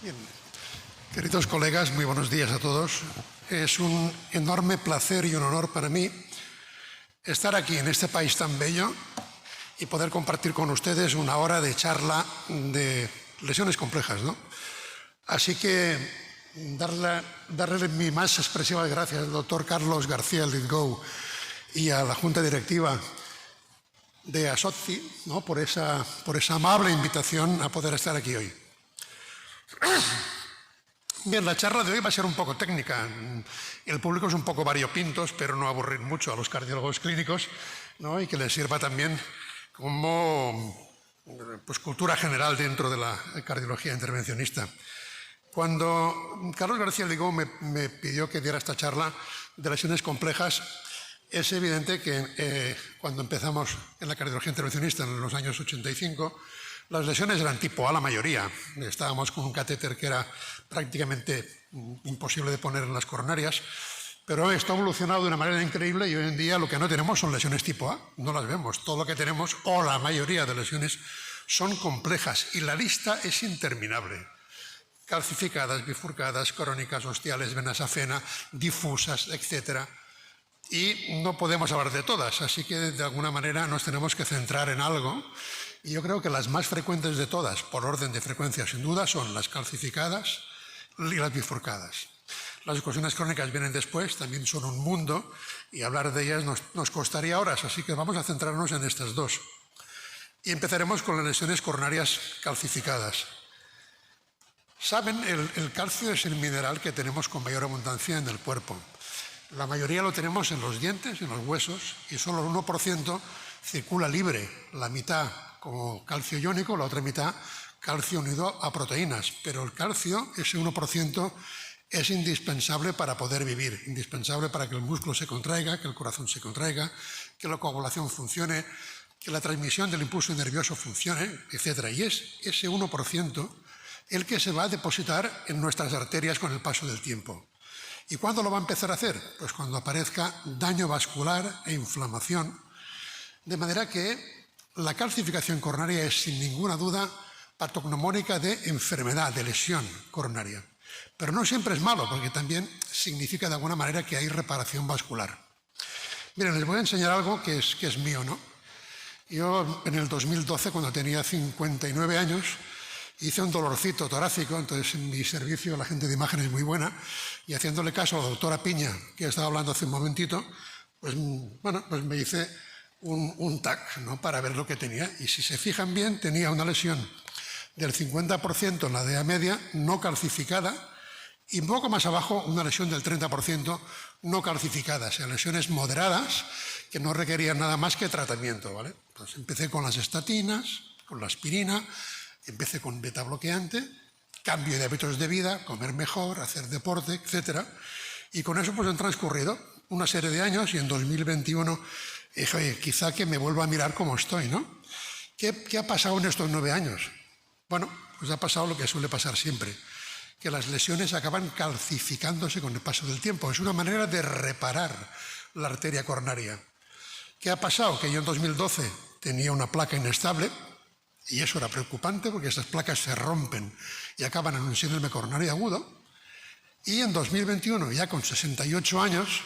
Bien. Queridos colegas, muy buenos días a todos. Es un enorme placer y un honor para mí estar aquí en este país tan bello y poder compartir con ustedes una hora de charla de lesiones complejas, ¿no? Así que darle mi más expresivas gracias al doctor Carlos García Lithgow y a la Junta Directiva de ASOTCI, ¿no?, por esa amable invitación a poder estar aquí hoy. Bien, la charla de hoy va a ser un poco técnica. El público es un poco variopinto, espero no aburrir mucho a los cardiólogos clínicos, ¿no?, y que les sirva también como cultura general dentro de la cardiología intervencionista. Cuando Carlos García Lithgow me pidió que diera esta charla de lesiones complejas, es evidente que cuando empezamos en la cardiología intervencionista en los años 85, las lesiones eran tipo A la mayoría. Estábamos con un catéter que era prácticamente imposible de poner en las coronarias, pero esto ha evolucionado de una manera increíble y hoy en día lo que no tenemos son lesiones tipo A, no las vemos. Todo lo que tenemos, o la mayoría de lesiones, son complejas y la lista es interminable. Calcificadas, bifurcadas, crónicas, ostiales, venas afena, difusas, etc. Y no podemos hablar de todas, así que de alguna manera nos tenemos que centrar en algo. Y yo creo que las más frecuentes de todas, por orden de frecuencia sin duda, son las calcificadas y las bifurcadas. Las oclusiones crónicas vienen después, también son un mundo, y hablar de ellas nos costaría horas, así que vamos a centrarnos en estas dos. Y empezaremos con las lesiones coronarias calcificadas. Saben, el calcio es el mineral que tenemos con mayor abundancia en el cuerpo. La mayoría lo tenemos en los dientes, en los huesos, y solo el 1% circula libre, la mitad como calcio iónico, la otra mitad calcio unido a proteínas. Pero el calcio, ese 1%, es indispensable para poder vivir, indispensable para que el músculo se contraiga, que el corazón se contraiga, que la coagulación funcione, que la transmisión del impulso nervioso funcione, etc. Y es ese 1% el que se va a depositar en nuestras arterias con el paso del tiempo. ¿Y cuándo lo va a empezar a hacer? Pues cuando aparezca daño vascular e inflamación, de manera que la calcificación coronaria es sin ninguna duda patognomónica de enfermedad, de lesión coronaria. Pero no siempre es malo, porque también significa de alguna manera que hay reparación vascular. Miren, les voy a enseñar algo que es mío, ¿no? Yo en el 2012, cuando tenía 59 años, hice un dolorcito torácico, entonces en mi servicio la gente de imagen es muy buena, y haciéndole caso a la doctora Piña, que estaba hablando hace un momentito, pues me hice un TAC, ¿no?, para ver lo que tenía. Y si se fijan bien, tenía una lesión del 50% en la DEA media, no calcificada, y un poco más abajo una lesión del 30% no calcificada, o sea, lesiones moderadas que no requerían nada más que tratamiento, ¿vale? Pues empecé con las estatinas, con la aspirina, empecé con beta bloqueante, cambio de hábitos de vida, comer mejor, hacer deporte, etc. Y con eso pues han transcurrido una serie de años y en 2021 dije, oye, quizá que me vuelva a mirar cómo estoy, ¿no? ¿Qué ha pasado en estos 9 años? Bueno, pues ha pasado lo que suele pasar siempre, que las lesiones acaban calcificándose con el paso del tiempo. Es una manera de reparar la arteria coronaria. ¿Qué ha pasado? Que yo en 2012 tenía una placa inestable, y eso era preocupante porque esas placas se rompen y acaban en un síndrome coronario agudo. Y en 2021, ya con 68 años,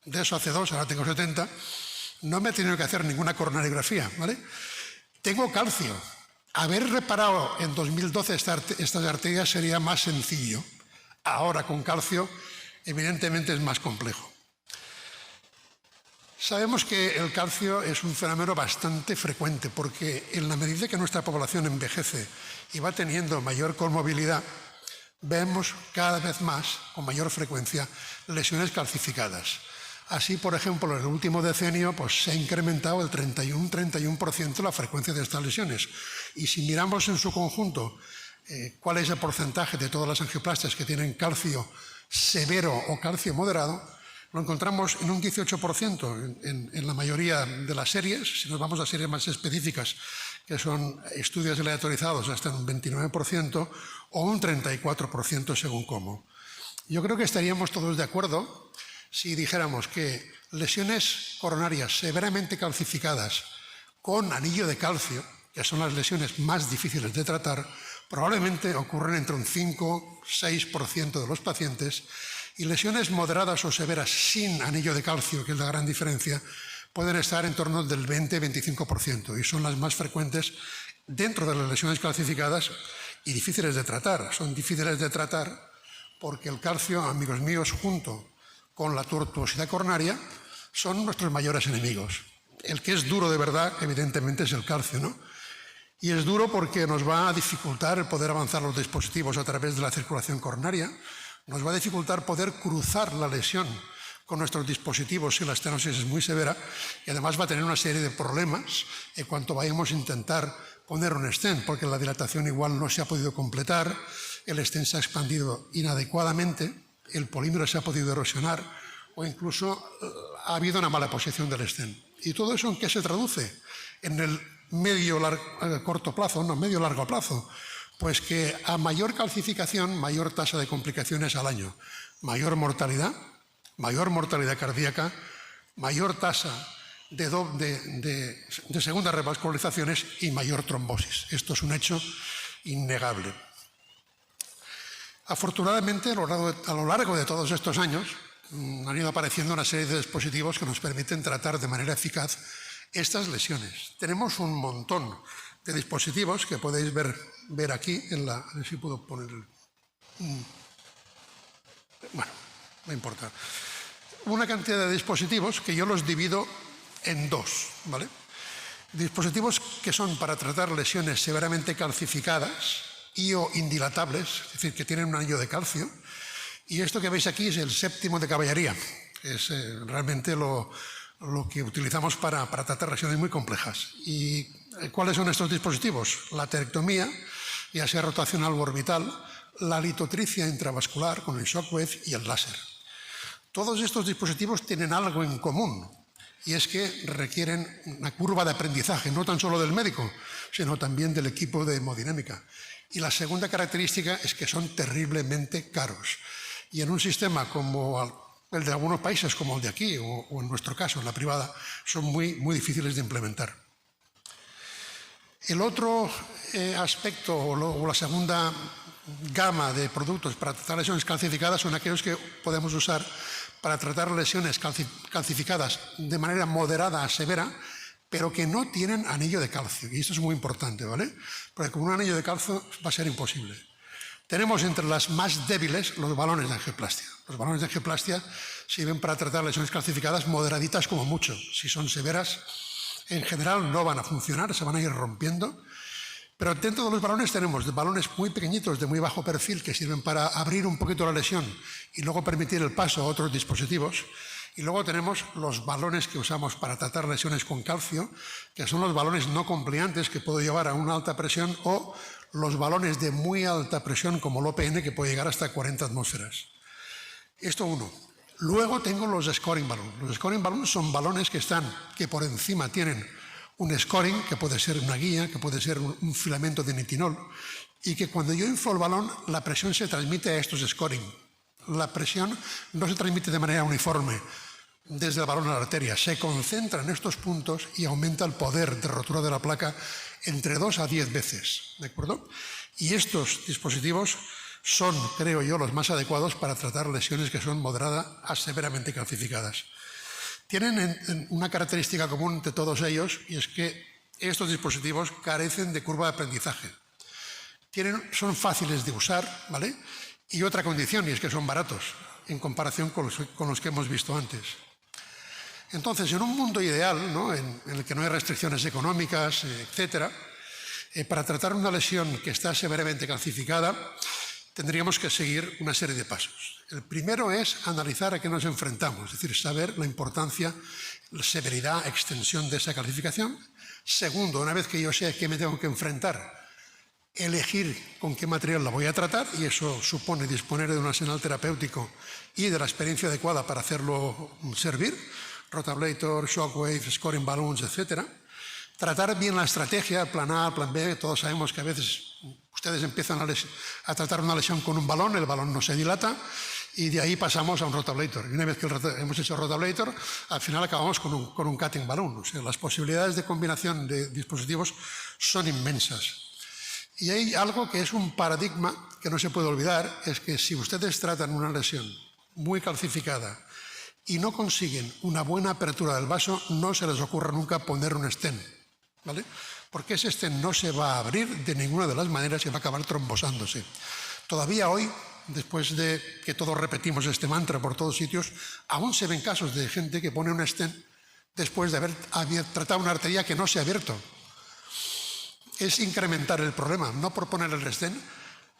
de eso hace 2, ahora tengo 70, no me he tenido que hacer ninguna coronariografía, ¿vale? Tengo calcio. Haber reparado en 2012 estas arterias sería más sencillo. Ahora con calcio, evidentemente es más complejo. Sabemos que el calcio es un fenómeno bastante frecuente porque en la medida que nuestra población envejece y va teniendo mayor comorbilidad, vemos cada vez más, con mayor frecuencia, lesiones calcificadas. Así, por ejemplo, en el último decenio pues, se ha incrementado el 31% la frecuencia de estas lesiones. Y si miramos en su conjunto cuál es el porcentaje de todas las angioplastias que tienen calcio severo o calcio moderado, lo encontramos en un 18% en la mayoría de las series. Si nos vamos a series más específicas, que son estudios aleatorizados, hasta un 29% o un 34% según cómo. Yo creo que estaríamos todos de acuerdo si dijéramos que lesiones coronarias severamente calcificadas con anillo de calcio, que son las lesiones más difíciles de tratar, probablemente ocurren entre un 5-6% de los pacientes, y lesiones moderadas o severas sin anillo de calcio, que es la gran diferencia, pueden estar en torno del 20-25%, y son las más frecuentes dentro de las lesiones calcificadas y difíciles de tratar. Son difíciles de tratar porque el calcio, amigos míos, junto con la tortuosidad coronaria, son nuestros mayores enemigos. El que es duro de verdad, evidentemente, es el calcio, ¿no? Y es duro porque nos va a dificultar el poder avanzar los dispositivos a través de la circulación coronaria, nos va a dificultar poder cruzar la lesión con nuestros dispositivos si la estenosis es muy severa, y además va a tener una serie de problemas en cuanto vayamos a intentar poner un stent, porque la dilatación igual no se ha podido completar, el stent se ha expandido inadecuadamente, el polímero se ha podido erosionar o incluso ha habido una mala posición del stent. ¿Y todo eso en qué se traduce? En el corto plazo, no, medio largo plazo, pues que a mayor calcificación, mayor tasa de complicaciones al año, mayor mortalidad cardíaca, mayor tasa de segundas revascularizaciones y mayor trombosis. Esto es un hecho innegable. Afortunadamente, a lo largo de todos estos años, han ido apareciendo una serie de dispositivos que nos permiten tratar de manera eficaz estas lesiones. Tenemos un montón de dispositivos que podéis ver aquí, a ver si puedo poner bueno, no importa. Una cantidad de dispositivos que yo los divido en dos, ¿vale? Dispositivos que son para tratar lesiones severamente calcificadas y o indilatables, es decir, que tienen un anillo de calcio. Y esto que veis aquí es el séptimo de caballería. Es realmente lo que utilizamos para tratar lesiones muy complejas. ¿Y cuáles son estos dispositivos? La aterectomía, ya sea rotacional o orbital, la litotricia intravascular con el shockwave y el láser. Todos estos dispositivos tienen algo en común, y es que requieren una curva de aprendizaje, no tan solo del médico, sino también del equipo de hemodinámica. Y la segunda característica es que son terriblemente caros. Y en un sistema como el de algunos países, como el de aquí, o en nuestro caso, en la privada, son muy difíciles de implementar. El otro aspecto, o la segunda gama de productos para tratar lesiones calcificadas son aquellos que podemos usar para tratar lesiones calcificadas de manera moderada a severa, pero que no tienen anillo de calcio. Y esto es muy importante, ¿vale? Porque con un anillo de calcio va a ser imposible. Tenemos entre las más débiles los balones de angioplastia. Los balones de angioplastia sirven para tratar lesiones calcificadas moderaditas como mucho. Si son severas, en general no van a funcionar, se van a ir rompiendo. Pero dentro de los balones tenemos balones muy pequeñitos, de muy bajo perfil, que sirven para abrir un poquito la lesión y luego permitir el paso a otros dispositivos. Y luego tenemos los balones que usamos para tratar lesiones con calcio, que son los balones no compliantes que puedo llevar a una alta presión, o los balones de muy alta presión como el OPN, que puede llegar hasta 40 atmósferas. Esto uno. Luego tengo los scoring balloons. Los scoring balloons son balones que por encima tienen un scoring, que puede ser una guía, que puede ser un filamento de nitinol, y que cuando yo inflo el balón, la presión se transmite a estos scoring. La presión no se transmite de manera uniforme desde el balón a la arteria, se concentra en estos puntos y aumenta el poder de rotura de la placa entre 2 a 10 veces, ¿de acuerdo? Y estos dispositivos son, creo yo, los más adecuados para tratar lesiones que son moderada a severamente calcificadas. Tienen una característica común de todos ellos, y es que estos dispositivos carecen de curva de aprendizaje. Son fáciles de usar, ¿vale? Y otra condición, y es que son baratos en comparación con los que hemos visto antes. Entonces, en un mundo ideal, ¿no?, en el que no hay restricciones económicas, etcétera, para tratar una lesión que está severamente calcificada, tendríamos que seguir una serie de pasos. El primero es analizar a qué nos enfrentamos, es decir, saber la importancia, la severidad, extensión de esa calcificación. Segundo, una vez que yo sé a qué me tengo que enfrentar, elegir con qué material la voy a tratar, y eso supone disponer de un arsenal terapéutico y de la experiencia adecuada para hacerlo servir, rotablator, shockwave, scoring balloons, etc. Tratar bien la estrategia, plan A, plan B. Todos sabemos que a veces ustedes empiezan a tratar una lesión con un balón, el balón no se dilata, y de ahí pasamos a un rotablator. Y una vez que hemos hecho rotablator, al final acabamos con un cutting balloon. O sea, las posibilidades de combinación de dispositivos son inmensas. Y hay algo que es un paradigma que no se puede olvidar, es que si ustedes tratan una lesión muy calcificada y no consiguen una buena apertura del vaso, no se les ocurra nunca poner un stent, ¿vale? Porque ese stent no se va a abrir de ninguna de las maneras y va a acabar trombosándose. Todavía hoy, después de que todos repetimos este mantra por todos sitios, aún se ven casos de gente que pone un stent después de haber tratado una arteria que no se ha abierto. Es incrementar el problema, no por poner el stent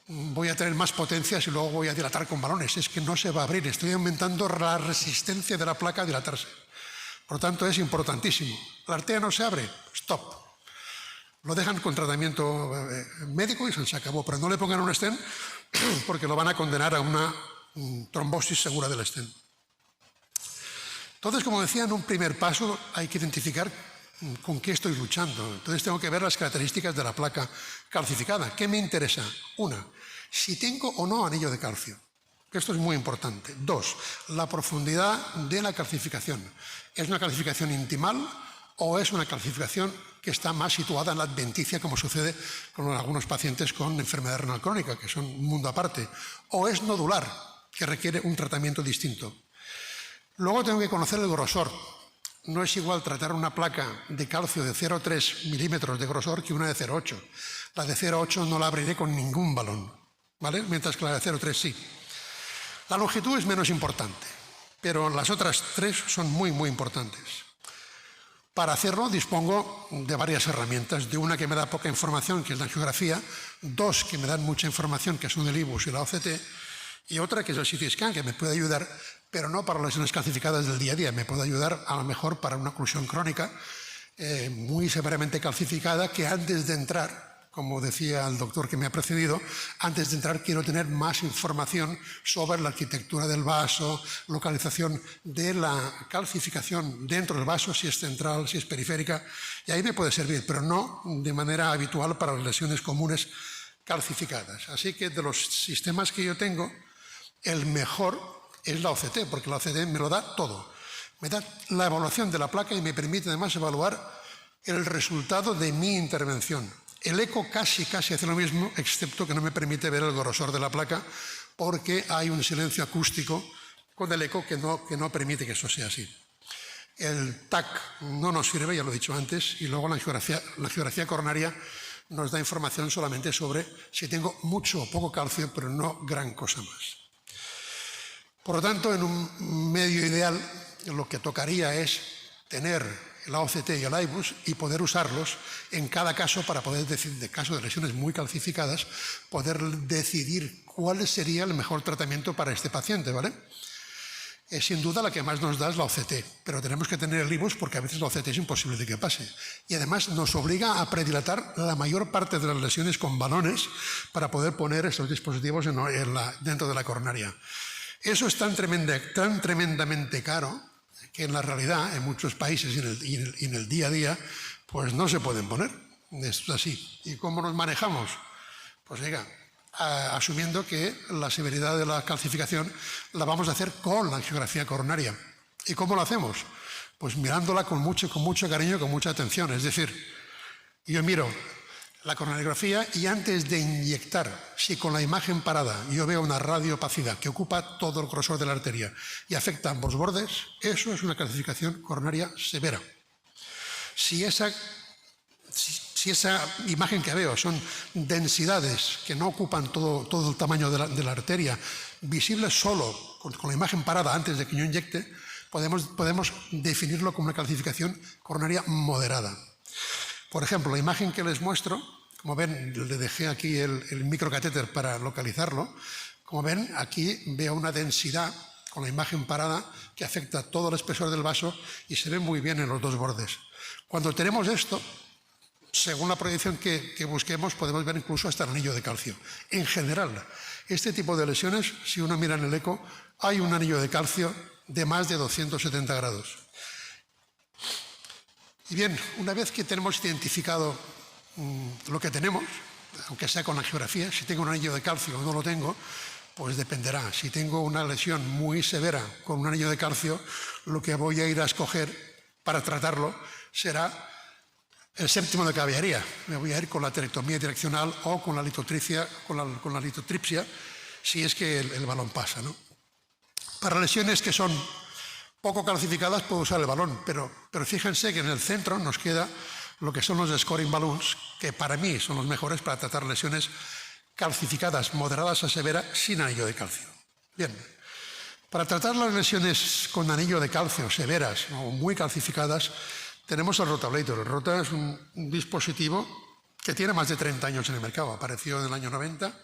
voy a tener más potencias y luego voy a dilatar con balones, es que no se va a abrir, estoy aumentando la resistencia de la placa a dilatarse. Por lo tanto, es importantísimo. La arteria no se abre, stop. Lo dejan con tratamiento médico y se acabó, pero no le pongan un stent porque lo van a condenar a una trombosis segura del stent. Entonces, como decía, en un primer paso hay que identificar con qué estoy luchando. Entonces tengo que ver las características de la placa calcificada. ¿Qué me interesa? Una, si tengo o no anillo de calcio. Esto es muy importante. Dos, la profundidad de la calcificación. ¿Es una calcificación intimal o es una calcificación que está más situada en la adventicia, como sucede con algunos pacientes con enfermedad renal crónica, que son un mundo aparte? ¿O es nodular, que requiere un tratamiento distinto? Luego tengo que conocer el grosor. No es igual tratar una placa de calcio de 0,3 milímetros de grosor que una de 0,8. La de 0,8 no la abriré con ningún balón, ¿vale? Mientras que la de 0,3 sí. La longitud es menos importante, pero las otras tres son muy, muy importantes. Para hacerlo dispongo de varias herramientas, de una que me da poca información, que es la angiografía, dos que me dan mucha información, que son el IBUS y la OCT, y otra que es el CT scan, que me puede ayudar, pero no para lesiones calcificadas del día a día, me puede ayudar a lo mejor para una oclusión crónica muy severamente calcificada, que antes de entrar, como decía el doctor que me ha precedido, antes de entrar quiero tener más información sobre la arquitectura del vaso, localización de la calcificación dentro del vaso, si es central, si es periférica, y ahí me puede servir, pero no de manera habitual para las lesiones comunes calcificadas. Así que de los sistemas que yo tengo, el mejor es la OCT, porque la OCT me lo da todo. Me da la evaluación de la placa y me permite además evaluar el resultado de mi intervención. El eco casi hace lo mismo, excepto que no me permite ver el grosor de la placa, porque hay un silencio acústico con el eco que no permite que eso sea así. El TAC no nos sirve, ya lo he dicho antes, y luego la angiografía coronaria nos da información solamente sobre si tengo mucho o poco calcio, pero no gran cosa más. Por lo tanto, en un medio ideal, lo que tocaría es tener la OCT y el IBUS y poder usarlos en cada caso para poder decidir, en caso de lesiones muy calcificadas, poder decidir cuál sería el mejor tratamiento para este paciente, ¿vale? Sin duda la que más nos da es la OCT, pero tenemos que tener el IBUS porque a veces la OCT es imposible de que pase. Y además nos obliga a predilatar la mayor parte de las lesiones con balones para poder poner estos dispositivos dentro de la coronaria. Eso es tan tremendamente caro que en la realidad, en muchos países y en el día a día, pues no se pueden poner. Esto es así. ¿Y cómo nos manejamos? Pues oiga, asumiendo que la severidad de la calcificación la vamos a hacer con la angiografía coronaria. ¿Y cómo lo hacemos? Pues mirándola con mucho cariño, con mucha atención. Es decir, yo miro la coronariografía y antes de inyectar, si con la imagen parada yo veo una radiopacidad que ocupa todo el grosor de la arteria y afecta a ambos bordes, eso es una calcificación coronaria severa. Si esa imagen que veo son densidades que no ocupan todo el tamaño de la arteria, visibles solo con la imagen parada antes de que yo inyecte, podemos definirlo como una calcificación coronaria moderada. Por ejemplo, la imagen que les muestro, como ven, le dejé aquí el microcatéter para localizarlo. Como ven, aquí veo una densidad con la imagen parada que afecta todo el espesor del vaso y se ve muy bien en los dos bordes. Cuando tenemos esto, según la proyección que busquemos, podemos ver incluso hasta el anillo de calcio. En general, este tipo de lesiones, si uno mira en el eco, hay un anillo de calcio de más de 270 grados. Y bien, una vez que tenemos identificado lo que tenemos, aunque sea con la angiografía, si tengo un anillo de calcio o no lo tengo, pues dependerá. Si tengo una lesión muy severa con un anillo de calcio, lo que voy a ir a escoger para tratarlo será el séptimo de caballería. Me voy a ir con la terectomía direccional o con la litotripsia, si es que el balón pasa, ¿no? Para lesiones que son poco calcificadas puedo usar el balón, pero fíjense que en el centro nos queda lo que son los scoring balloons, que para mí son los mejores para tratar lesiones calcificadas, moderadas a severas, sin anillo de calcio. Bien, para tratar las lesiones con anillo de calcio severas o muy calcificadas, tenemos el Rotablator. El Rota es un dispositivo que tiene más de 30 años en el mercado. Apareció en el año 90.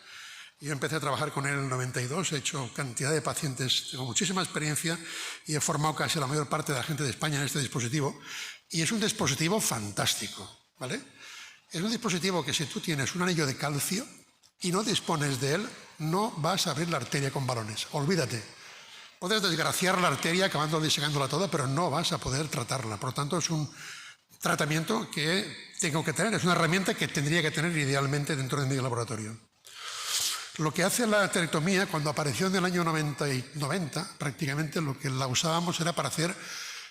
Yo empecé a trabajar con él en el 92, he hecho cantidad de pacientes, tengo muchísima experiencia y he formado casi la mayor parte de la gente de España en este dispositivo. Y es un dispositivo fantástico, ¿vale? Es un dispositivo que si tú tienes un anillo de calcio y no dispones de él, no vas a abrir la arteria con balones, olvídate. Puedes desgraciar la arteria acabando disecándola toda, pero no vas a poder tratarla. Por lo tanto, es un tratamiento que tengo que tener, es una herramienta que tendría que tener idealmente dentro de mi laboratorio. Lo que hace la terectomía, cuando apareció en el año 90, prácticamente lo que la usábamos era para hacer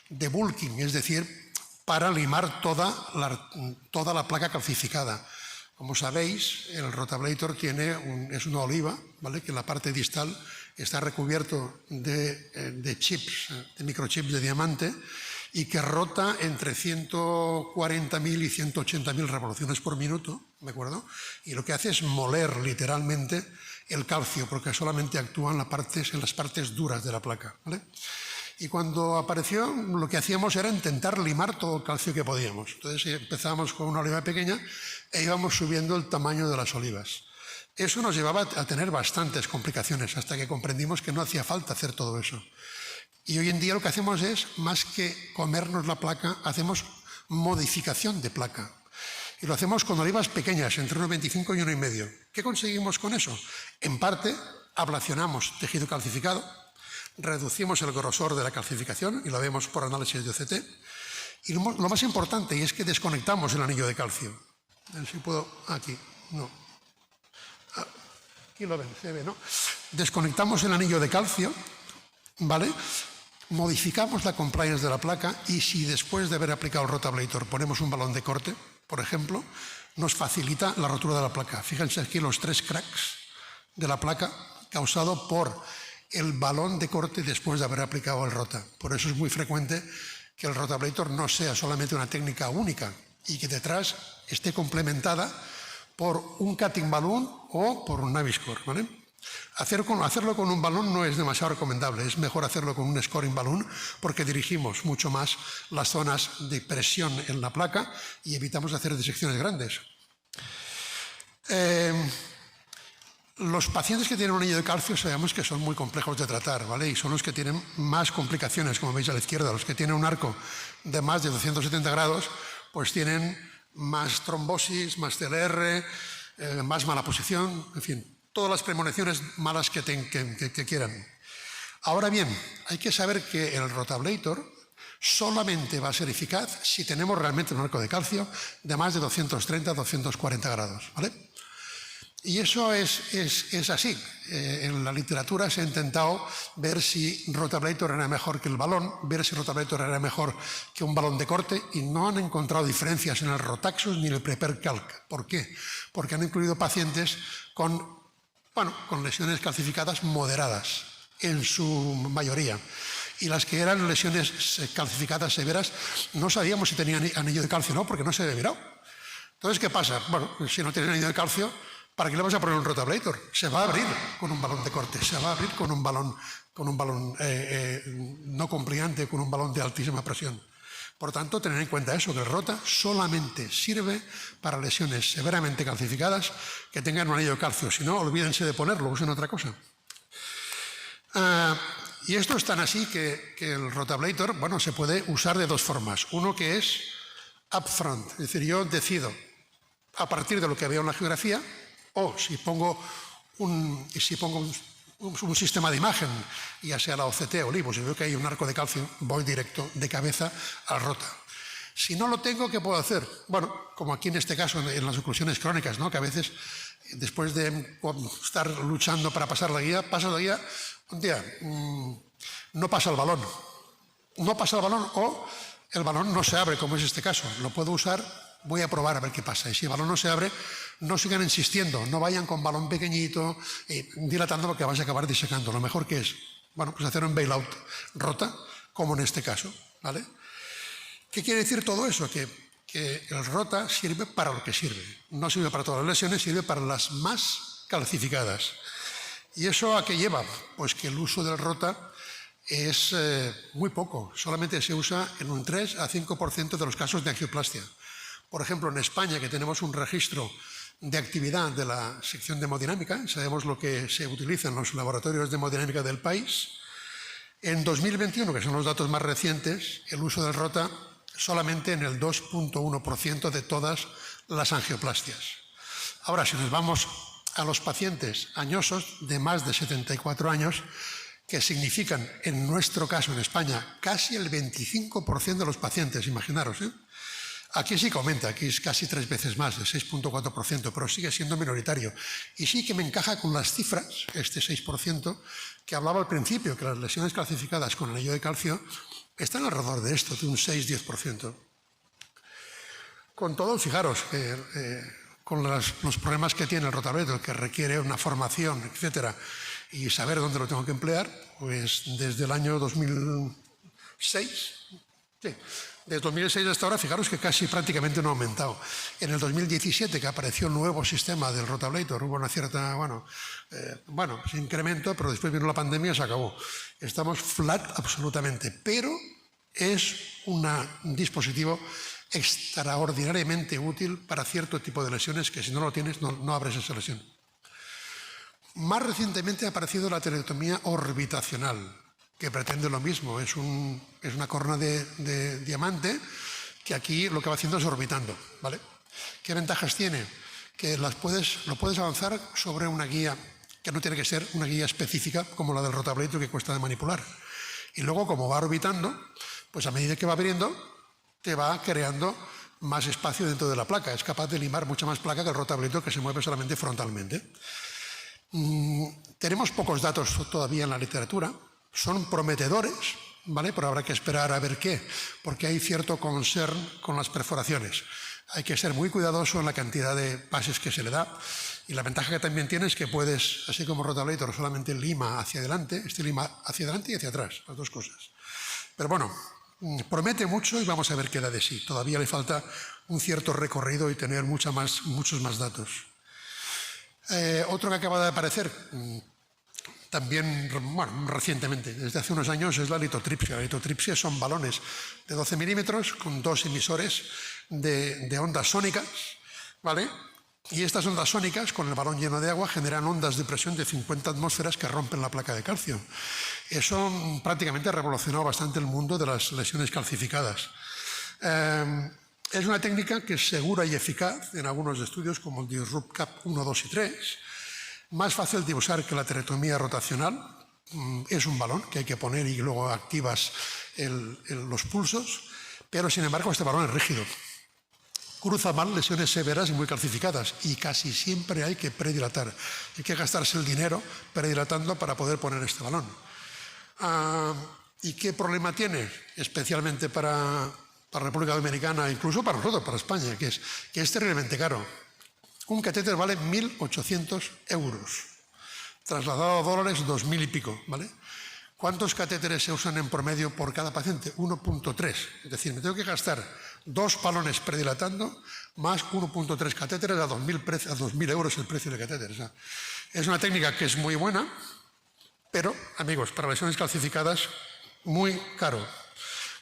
debulking, es decir, para limar toda la placa calcificada. Como sabéis, el Rotablator es una oliva, ¿vale? Que en la parte distal está recubierto de chips, de microchips de diamante, y que rota entre 140.000 y 180.000 revoluciones por minuto, ¿de acuerdo? Y lo que hace es moler literalmente el calcio, porque solamente actúa en las partes duras de la placa, ¿vale? Y cuando apareció, lo que hacíamos era intentar limar todo el calcio que podíamos. Entonces empezábamos con una oliva pequeña e íbamos subiendo el tamaño de las olivas. Eso nos llevaba a tener bastantes complicaciones, hasta que comprendimos que no hacía falta hacer todo eso. Y hoy en día lo que hacemos es, más que comernos la placa, hacemos modificación de placa. Y lo hacemos con olivas pequeñas, entre 1,25 y 1,5. ¿Qué conseguimos con eso? En parte, ablacionamos tejido calcificado, reducimos el grosor de la calcificación, y lo vemos por análisis de OCT. Y lo más importante, y es que desconectamos el anillo de calcio. A ver si puedo... Aquí, no. Aquí lo ven, se ve, ¿no? Desconectamos el anillo de calcio, ¿vale? Modificamos la compliance de la placa, y si después de haber aplicado el Rotablator ponemos un balón de corte, por ejemplo, nos facilita la rotura de la placa. Fíjense aquí los 3 cracks de la placa causado por el balón de corte después de haber aplicado el Rota. Por eso es muy frecuente que el Rotablator no sea solamente una técnica única y que detrás esté complementada por un cutting balloon o por un Naviscore, ¿vale? Hacerlo con un balón no es demasiado recomendable, es mejor hacerlo con un scoring balloon porque dirigimos mucho más las zonas de presión en la placa y evitamos hacer disecciones grandes. Los pacientes que tienen un anillo de calcio sabemos que son muy complejos de tratar, ¿vale? Y son los que tienen más complicaciones, como veis a la izquierda. Los que tienen un arco de más de 270 grados, pues tienen más trombosis, más CLR, más mala posición, en fin, todas las premoniciones malas que quieran. Ahora bien, hay que saber que el Rotablator solamente va a ser eficaz si tenemos realmente un arco de calcio de más de 230-240 grados, ¿vale? Y eso es así. En la literatura se ha intentado ver si Rotablator era mejor que el balón, ver si Rotablator era mejor que un balón de corte, y no han encontrado diferencias en el Rotaxus ni en el Prepare Calc. ¿Por qué? Porque han incluido pacientes con lesiones calcificadas moderadas, en su mayoría. Y las que eran lesiones calcificadas severas, no sabíamos si tenían anillo de calcio o no, porque no se había mirado. Entonces, ¿qué pasa? Bueno, si no tienen anillo de calcio, ¿para qué le vas a poner un Rotablator? Se va a abrir con un balón de corte, se va a abrir con un balón no compliante, con un balón de altísima presión. Por tanto, tener en cuenta eso, que el Rota solamente sirve para lesiones severamente calcificadas que tengan un anillo de calcio. Si no, olvídense de ponerlo, usen otra cosa. Y esto es tan así que el Rotablator, bueno, se puede usar de dos formas. Uno que es upfront, es decir, yo decido a partir de lo que veo en la geografía, o si pongo un sistema de imagen, ya sea la OCT o LIBO, si veo que hay un arco de calcio, voy directo de cabeza al Rota. Si no lo tengo, ¿qué puedo hacer? Bueno, como aquí en este caso, en las oclusiones crónicas, ¿no? Que a veces, después de estar luchando para pasar la guía, un día no pasa el balón. No pasa el balón o el balón no se abre, como es este caso. Lo puedo usar voy a probar a ver qué pasa. Y si el balón no se abre, no sigan insistiendo, no vayan con balón pequeñito, dilatando porque vas a acabar disecando. Lo mejor que es, bueno, pues hacer un bailout rota, como en este caso, ¿vale? ¿Qué quiere decir todo eso? Que el rota sirve para lo que sirve. No sirve para todas las lesiones, sirve para las más calcificadas. ¿Y eso a qué lleva? Pues que el uso del rota es muy poco. Solamente se usa en un 3 a 5% de los casos de angioplastia. Por ejemplo, en España, que tenemos un registro de actividad de la sección de hemodinámica, sabemos lo que se utiliza en los laboratorios de hemodinámica del país. En 2021, que son los datos más recientes, el uso del rota solamente en el 2,1% de todas las angioplastias. Ahora, si nos vamos a los pacientes añosos de más de 74 años, que significan, en nuestro caso en España, casi el 25% de los pacientes, imaginaros, ¿eh? Aquí sí que aumenta, aquí es casi 3 veces más, de 6,4%, pero sigue siendo minoritario. Y sí que me encaja con las cifras, este 6%, que hablaba al principio, que las lesiones calcificadas con anillo de calcio están alrededor de esto, de un 6-10%. Con todo, fijaros, con los problemas que tiene el rotableto, que requiere una formación, etcétera, y saber dónde lo tengo que emplear, pues desde el año 2006, sí, desde 2006 hasta ahora, fijaros que casi prácticamente no ha aumentado. En el 2017, que apareció el nuevo sistema del rotablator, hubo una cierta, se incrementó, pero después vino la pandemia y se acabó. Estamos flat absolutamente, pero es un dispositivo extraordinariamente útil para cierto tipo de lesiones que si no lo tienes no abres esa lesión. Más recientemente ha aparecido la teletomía orbitacional, que pretende lo mismo, es una corona de diamante que aquí lo que va haciendo es orbitando, ¿vale? ¿Qué ventajas tiene? Que lo puedes avanzar sobre una guía que no tiene que ser una guía específica como la del rotablator, que cuesta de manipular. Y luego, como va orbitando, pues a medida que va abriendo, te va creando más espacio dentro de la placa. Es capaz de limar mucha más placa que el rotablator, que se mueve solamente frontalmente. Tenemos pocos datos todavía en la literatura. Son prometedores, ¿vale? Pero habrá que esperar a ver qué, porque hay cierto concern con las perforaciones. Hay que ser muy cuidadoso en la cantidad de pases que se le da, y la ventaja que también tiene es que puedes, así como rotablator, solamente lima hacia adelante, lima hacia adelante y hacia atrás, las dos cosas. Pero bueno, promete mucho y vamos a ver qué da de sí. Todavía le falta un cierto recorrido y tener muchos más datos. Otro que acaba de aparecer, también, recientemente, desde hace unos años, es la litotripsia. La litotripsia son balones de 12 milímetros con 2 emisores de ondas sónicas, ¿vale? Y estas ondas sónicas, con el balón lleno de agua, generan ondas de presión de 50 atmósferas que rompen la placa de calcio. Eso prácticamente ha revolucionado bastante el mundo de las lesiones calcificadas. Es una técnica que es segura y eficaz en algunos estudios, como el Disrupt Cap 1, 2 y 3. Más fácil de usar que la teletomía rotacional. Es un balón que hay que poner y luego activas los pulsos, pero sin embargo este balón es rígido. Cruza mal lesiones severas y muy calcificadas, y casi siempre hay que predilatar. Hay que gastarse el dinero predilatando para poder poner este balón. ¿Y qué problema tiene? Especialmente para la República Dominicana, incluso para nosotros, para España, que es terriblemente caro. Un catéter vale 1.800 euros. Trasladado a dólares, 2.000 y pico, ¿vale? ¿Cuántos catéteres se usan en promedio por cada paciente? 1,3. Es decir, me tengo que gastar 2 balones predilatando más 1,3 catéteres a 2.000 euros el precio del catéter. O sea, es una técnica que es muy buena, pero, amigos, para lesiones calcificadas, muy caro.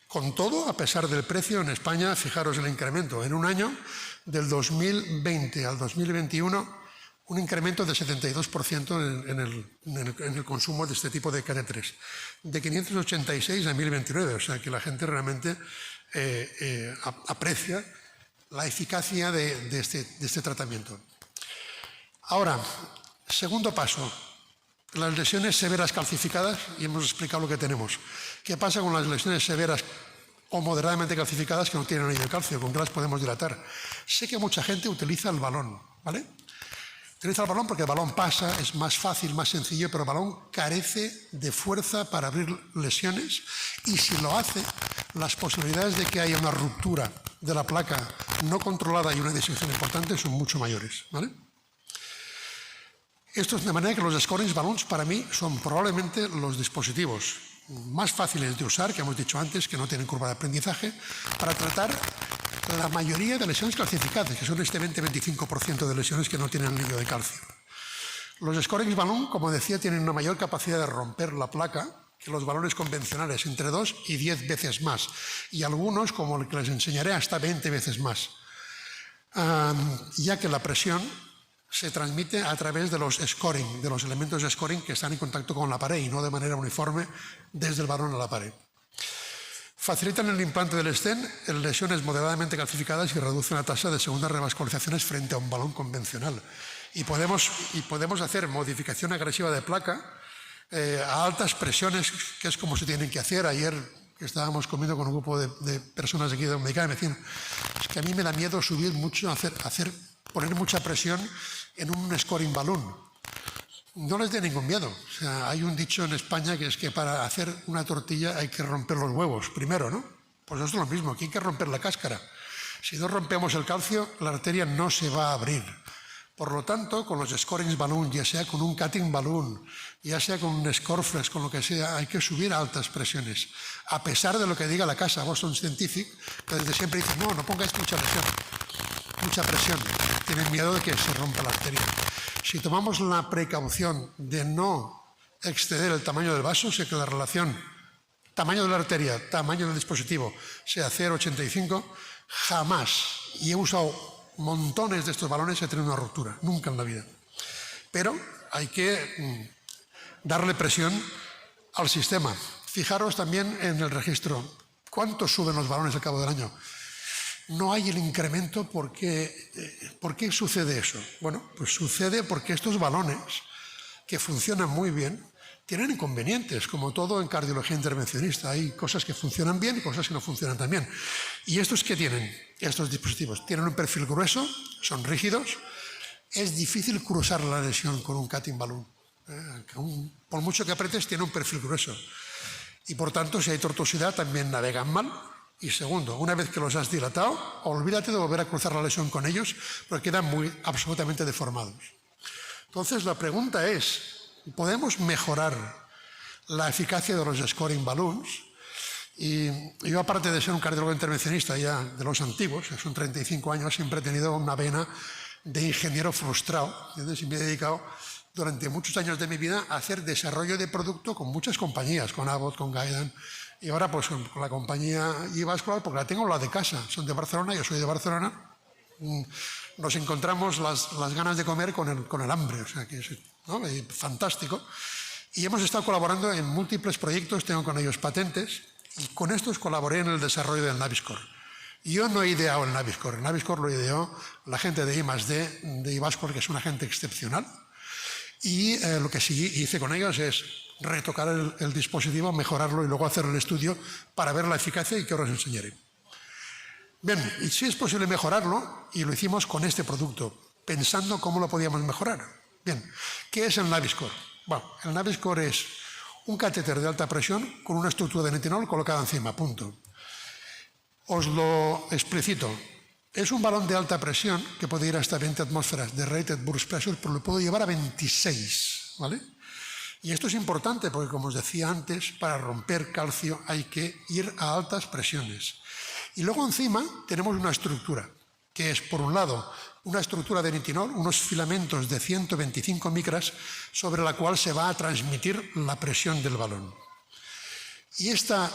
Con todo, a pesar del precio, en España, fijaros el incremento. En un año, del 2020 al 2021, un incremento de 72% en el consumo de este tipo de catéteres. De 586 a 1029, o sea que la gente realmente aprecia la eficacia de este tratamiento. Ahora, segundo paso. Las lesiones severas calcificadas, y hemos explicado lo que tenemos. ¿Qué pasa con las lesiones severas o moderadamente calcificadas que no tienen anillo de calcio? ¿Con qué las podemos dilatar? Sé que mucha gente utiliza el balón, ¿vale? Utiliza el balón porque el balón pasa, es más fácil, más sencillo, pero el balón carece de fuerza para abrir lesiones, y si lo hace, las posibilidades de que haya una ruptura de la placa no controlada y una disección importante son mucho mayores, ¿vale? Esto es de manera que los scoring balloons para mí son probablemente los dispositivos más fáciles de usar, que hemos dicho antes, que no tienen curva de aprendizaje, para tratar la mayoría de lesiones calcificantes, que son este 20-25% de lesiones que no tienen anillo de calcio. Los scoring balloon, como decía, tienen una mayor capacidad de romper la placa que los balones convencionales, entre 2 y 10 veces más, y algunos, como el que les enseñaré, hasta 20 veces más, ya que la presión se transmite a través de los scoring, de los elementos de scoring que están en contacto con la pared y no de manera uniforme desde el balón a la pared. Facilitan el implante del stent en lesiones moderadamente calcificadas y reducen la tasa de segundas revascularizaciones frente a un balón convencional. Y podemos hacer modificación agresiva de placa a altas presiones, que es como se tienen que hacer. Ayer que estábamos comiendo con un grupo de personas aquí de Dominicana, me decían, es que a mí me da miedo subir mucho, poner mucha presión en un scoring balloon. No les dé ningún miedo. O sea, hay un dicho en España que es que para hacer una tortilla hay que romper los huevos primero, ¿no? Pues esto es lo mismo, aquí hay que romper la cáscara. Si no rompemos el calcio, la arteria no se va a abrir. Por lo tanto, con los scoring balloon, ya sea con un cutting balloon, ya sea con un scoreflex, con lo que sea, hay que subir a altas presiones. A pesar de lo que diga la casa Boston Scientific, que desde siempre dice, no pongáis mucha presión, tienen miedo de que se rompa la arteria. Si tomamos la precaución de no exceder el tamaño del vaso, sé que la relación tamaño de la arteria, tamaño del dispositivo, sea 0,85, jamás, y he usado montones de estos balones, he tenido una ruptura, nunca en la vida. Pero hay que darle presión al sistema. Fijaros también en el registro, ¿cuánto suben los balones al cabo del año? No hay el incremento. ¿Por qué sucede eso? Bueno, pues sucede porque estos balones, que funcionan muy bien, tienen inconvenientes, como todo en cardiología intervencionista. Hay cosas que funcionan bien y cosas que no funcionan tan bien. ¿Y estos qué tienen? Estos dispositivos tienen un perfil grueso, son rígidos. Es difícil cruzar la lesión con un cutting balloon. Por mucho que apretes, tiene un perfil grueso. Y por tanto, si hay tortuosidad, también navegan mal. Y segundo, una vez que los has dilatado, olvídate de volver a cruzar la lesión con ellos, porque quedan absolutamente deformados. Entonces, la pregunta es, ¿podemos mejorar la eficacia de los scoring balloons? Y yo, aparte de ser un cardiólogo intervencionista ya de los antiguos, son 35 años, siempre he tenido una vena de ingeniero frustrado. Y me he dedicado durante muchos años de mi vida a hacer desarrollo de producto con muchas compañías, con Abbott, con Guidant, y ahora pues con la compañía eVascular, porque la tengo la de casa, son de Barcelona, yo soy de Barcelona. Nos encontramos las ganas de comer con el hambre, o sea que es, ¿no? Fantástico. Y hemos estado colaborando en múltiples proyectos, tengo con ellos patentes, y con estos colaboré en el desarrollo del Naviscore. Yo no he ideado el Naviscore lo ideó la gente de I+D de eVascular, que es una gente excepcional. Y lo que sí hice con ellos es retocar el dispositivo, mejorarlo y luego hacer el estudio para ver la eficacia y que os enseñaré. Bien, y si es posible mejorarlo, y lo hicimos con este producto, pensando cómo lo podíamos mejorar. Bien, ¿qué es el Naviscore? Bueno, el Naviscore es un catéter de alta presión con una estructura de nitinol colocada encima, punto. Os lo explicito. Es un balón de alta presión que puede ir hasta 20 atmósferas de rated burst pressure, pero lo puedo llevar a 26, ¿vale? Y esto es importante porque, como os decía antes, para romper calcio hay que ir a altas presiones. Y luego encima tenemos una estructura, que es, por un lado, una estructura de nitinol, unos filamentos de 125 micras, sobre la cual se va a transmitir la presión del balón. Y esta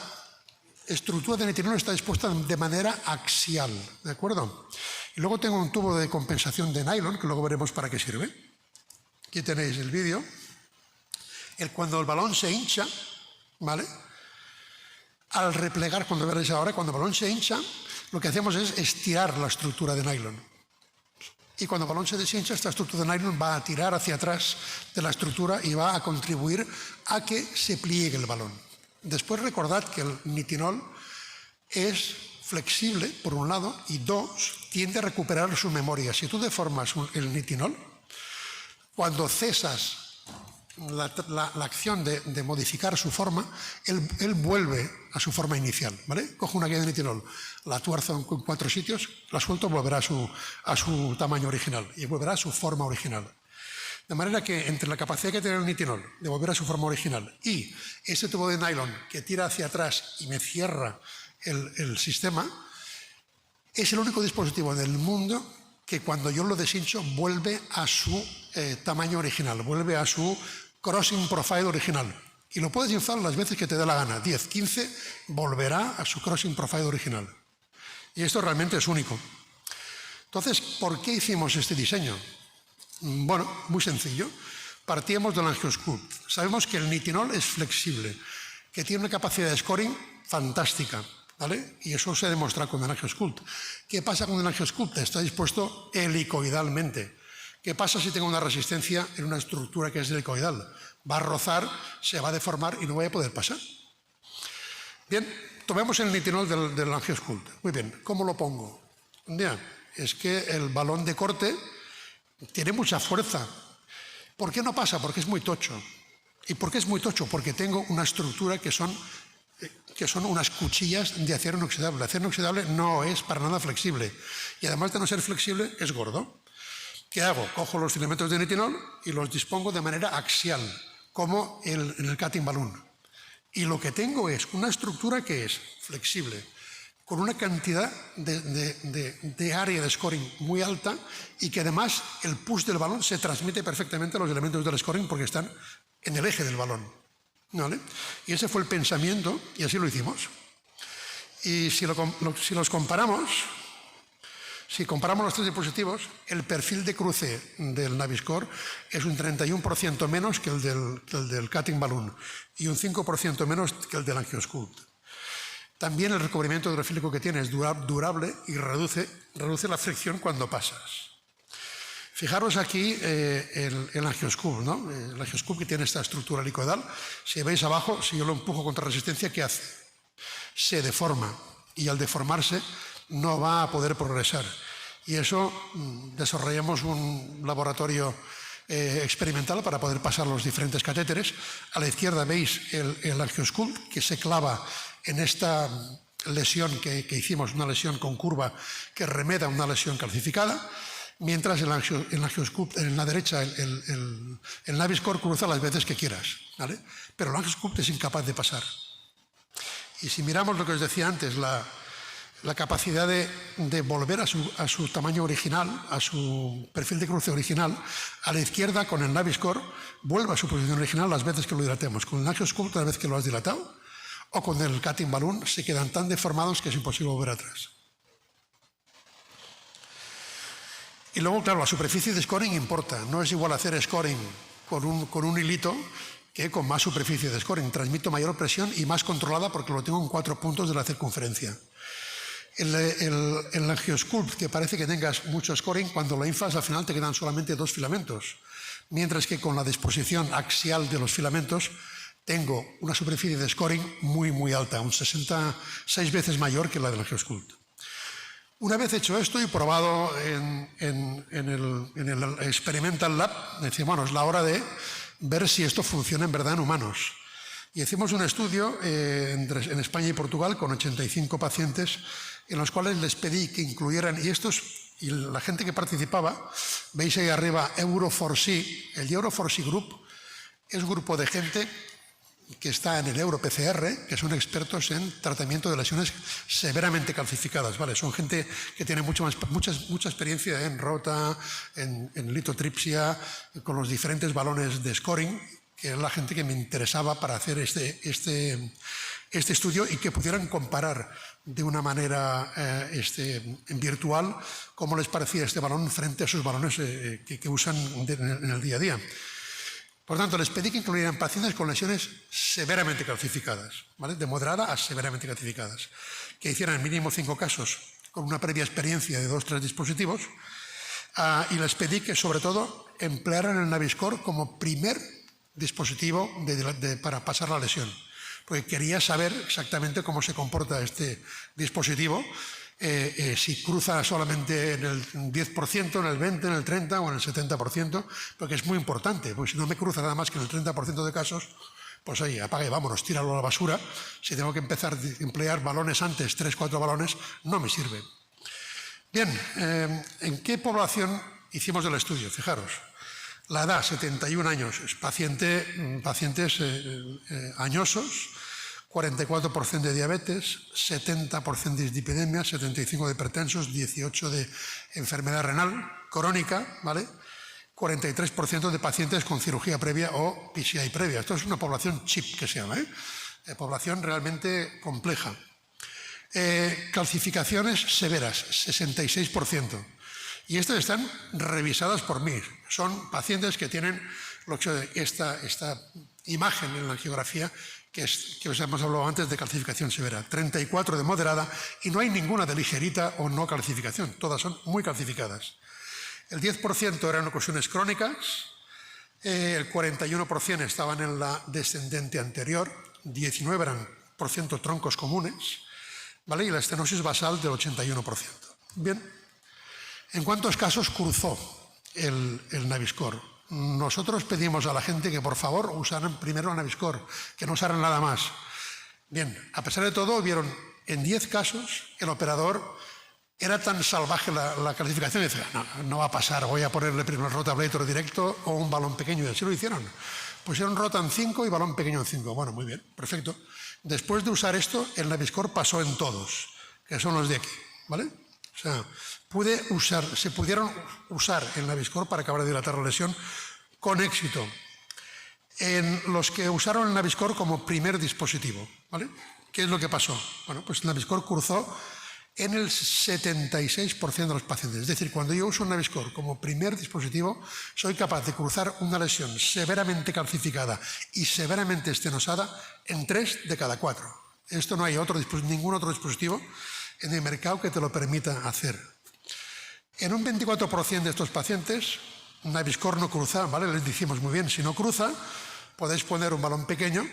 estructura de nitinol está dispuesta de manera axial, ¿de acuerdo? Y luego tengo un tubo de compensación de nylon, que luego veremos para qué sirve. Aquí tenéis el vídeo. Cuando el balón se hincha, ¿vale? Al replegar, cuando veréis ahora, cuando el balón se hincha, lo que hacemos es estirar la estructura de nylon. Y cuando el balón se deshincha, esta estructura de nylon va a tirar hacia atrás de la estructura y va a contribuir a que se pliegue el balón. Después recordad que el nitinol es flexible, por un lado, y dos, tiende a recuperar su memoria. Si tú deformas el nitinol, cuando cesas la acción de modificar su forma, él vuelve a su forma inicial, ¿vale? Cojo una guía de nitinol, la tuerzo en 4 sitios, la suelto, volverá a su tamaño original y volverá a su forma original. De manera que entre la capacidad que tiene el nitinol de volver a su forma original y ese tubo de nylon que tira hacia atrás y me cierra el sistema, es el único dispositivo del mundo que cuando yo lo deshincho vuelve a su tamaño original, vuelve a su crossing profile original. Y lo puedes inflar las veces que te dé la gana, 10, 15, volverá a su crossing profile original. Y esto realmente es único. Entonces, ¿por qué hicimos este diseño? Bueno, muy sencillo. Partíamos del AngioSculpt. Sabemos que el nitinol es flexible, que tiene una capacidad de scoring fantástica, ¿vale? Y eso se demuestra con el AngioSculpt. ¿Qué pasa con el AngioSculpt? Está dispuesto helicoidalmente. ¿Qué pasa si tengo una resistencia en una estructura que es helicoidal? Va a rozar, se va a deformar y no voy a poder pasar. Bien, tomemos el nitinol del AngioSculpt. Muy bien, ¿cómo lo pongo? Bien, es que el balón de corte tiene mucha fuerza. ¿Por qué no pasa? Porque es muy tocho. ¿Y por qué es muy tocho? Porque tengo una estructura que son unas cuchillas de acero inoxidable. El acero inoxidable no es para nada flexible. Y además de no ser flexible, es gordo. ¿Qué hago? Cojo los filamentos de nitinol y los dispongo de manera axial, como en el cutting balloon. Y lo que tengo es una estructura que es flexible, con una cantidad de área de scoring muy alta y que además el push del balón se transmite perfectamente a los elementos del scoring porque están en el eje del balón, ¿vale? Y ese fue el pensamiento y así lo hicimos. Y si los comparamos, si comparamos los 3 dispositivos, el perfil de cruce del Naviscore es un 31% menos que el del cutting balloon y un 5% menos que el del AngioSculpt. También el recubrimiento hidrofílico que tiene es durable y reduce la fricción cuando pasas. Fijaros aquí el AngioSculpt, ¿no? El AngioSculpt que tiene esta estructura helicoidal. Si veis abajo, si yo lo empujo contra resistencia, ¿qué hace? Se deforma y al deformarse no va a poder progresar. Y eso desarrollamos un laboratorio experimental para poder pasar los diferentes catéteres. A la izquierda veis el AngioSculpt que se clava en esta lesión que hicimos, una lesión con curva que remeda una lesión calcificada, mientras el AngioSculpt en la derecha, el Naviscore cruza las veces que quieras, ¿vale? Pero el AngioSculpt es incapaz de pasar. Y si miramos lo que os decía antes, la capacidad de volver a su tamaño original, a su perfil de cruce original, a la izquierda con el Naviscore vuelve a su posición original las veces que lo dilatemos. Con el AngioSculpt, una vez que lo has dilatado, o con el cutting balloon, se quedan tan deformados que es imposible volver atrás. Y luego, claro, la superficie de scoring importa. No es igual hacer scoring con un hilito que con más superficie de scoring. Transmito mayor presión y más controlada porque lo tengo en 4 puntos de la circunferencia. El AngioSculpt, que parece que tengas mucho scoring, cuando lo inflas al final te quedan solamente 2 filamentos. Mientras que con la disposición axial de los filamentos tengo una superficie de scoring muy, muy alta, un 66 veces mayor que la del AngioSculpt. Una vez hecho esto y probado en el Experimental Lab, decimos, bueno, es la hora de ver si esto funciona en verdad en humanos. Y hicimos un estudio en España y Portugal con 85 pacientes en los cuales les pedí que incluyeran, y la gente que participaba, veis ahí arriba Euro4C, el Euro4C Group es un grupo de gente que está en el EuroPCR, que son expertos en tratamiento de lesiones severamente calcificadas, ¿vale? Son gente que tiene mucha experiencia en rota, en litotripsia, con los diferentes balones de scoring, que es la gente que me interesaba para hacer este estudio y que pudieran comparar de una manera virtual cómo les parecía este balón frente a esos balones que usan en el día a día. Por tanto, les pedí que incluyeran pacientes con lesiones severamente calcificadas, ¿vale? De moderada a severamente calcificadas, que hicieran mínimo 5 casos con una previa experiencia de 2 o 3 dispositivos, y les pedí que, sobre todo, emplearan el Naviscore como primer dispositivo para pasar la lesión, porque quería saber exactamente cómo se comporta este dispositivo si cruza solamente en el 10%, en el 20%, en el 30% o en el 70%, porque es muy importante, porque si no me cruza nada más que en el 30% de casos, pues ahí, apague, vámonos, tíralo a la basura. Si tengo que empezar a emplear balones antes, 3 o 4 balones, no me sirve. Bien, ¿en qué población hicimos el estudio? Fijaros, la edad, 71 años, pacientes añosos, 44% de diabetes, 70% de dislipidemia, 75% de hipertensos, 18% de enfermedad renal crónica, ¿vale? 43% de pacientes con cirugía previa o PCI previa. Esto es una población chip que se llama, población realmente compleja. Calcificaciones severas, 66%. Y estas están revisadas por mí. Son pacientes que tienen esta imagen en la angiografía que os hemos hablado antes de calcificación severa. 34 de moderada y no hay ninguna de ligerita o no calcificación. Todas son muy calcificadas. El 10% eran ocasiones crónicas, el 41% estaban en la descendente anterior, 19% eran troncos comunes, ¿vale? Y la estenosis basal del 81%. Bien, ¿en cuántos casos cruzó el Naviscore? Nosotros pedimos a la gente que por favor usaran primero el Naviscore, que no usaran nada más. Bien, a pesar de todo, vieron en 10 casos el operador era tan salvaje la calificación y decía, no va a pasar, voy a ponerle primero el rotablator directo o un balón pequeño, y así lo hicieron. Pusieron rota en 5 y balón pequeño en 5. Bueno, muy bien, perfecto. Después de usar esto, el Naviscore pasó en todos, que son los de aquí, ¿vale? O sea, se pudieron usar el Naviscore para acabar de dilatar la lesión con éxito. En los que usaron el Naviscore como primer dispositivo, ¿vale? ¿Qué es lo que pasó? Bueno, pues el Naviscore cruzó en el 76% de los pacientes. Es decir, cuando yo uso un Naviscore como primer dispositivo, soy capaz de cruzar una lesión severamente calcificada y severamente estenosada en 3 de cada 4. Esto no hay ningún otro dispositivo en el mercado que te lo permita hacer. En un 24% de estos pacientes, Naviscore no cruza, ¿vale? Les decimos muy bien, si no cruza, podéis poner un balón pequeño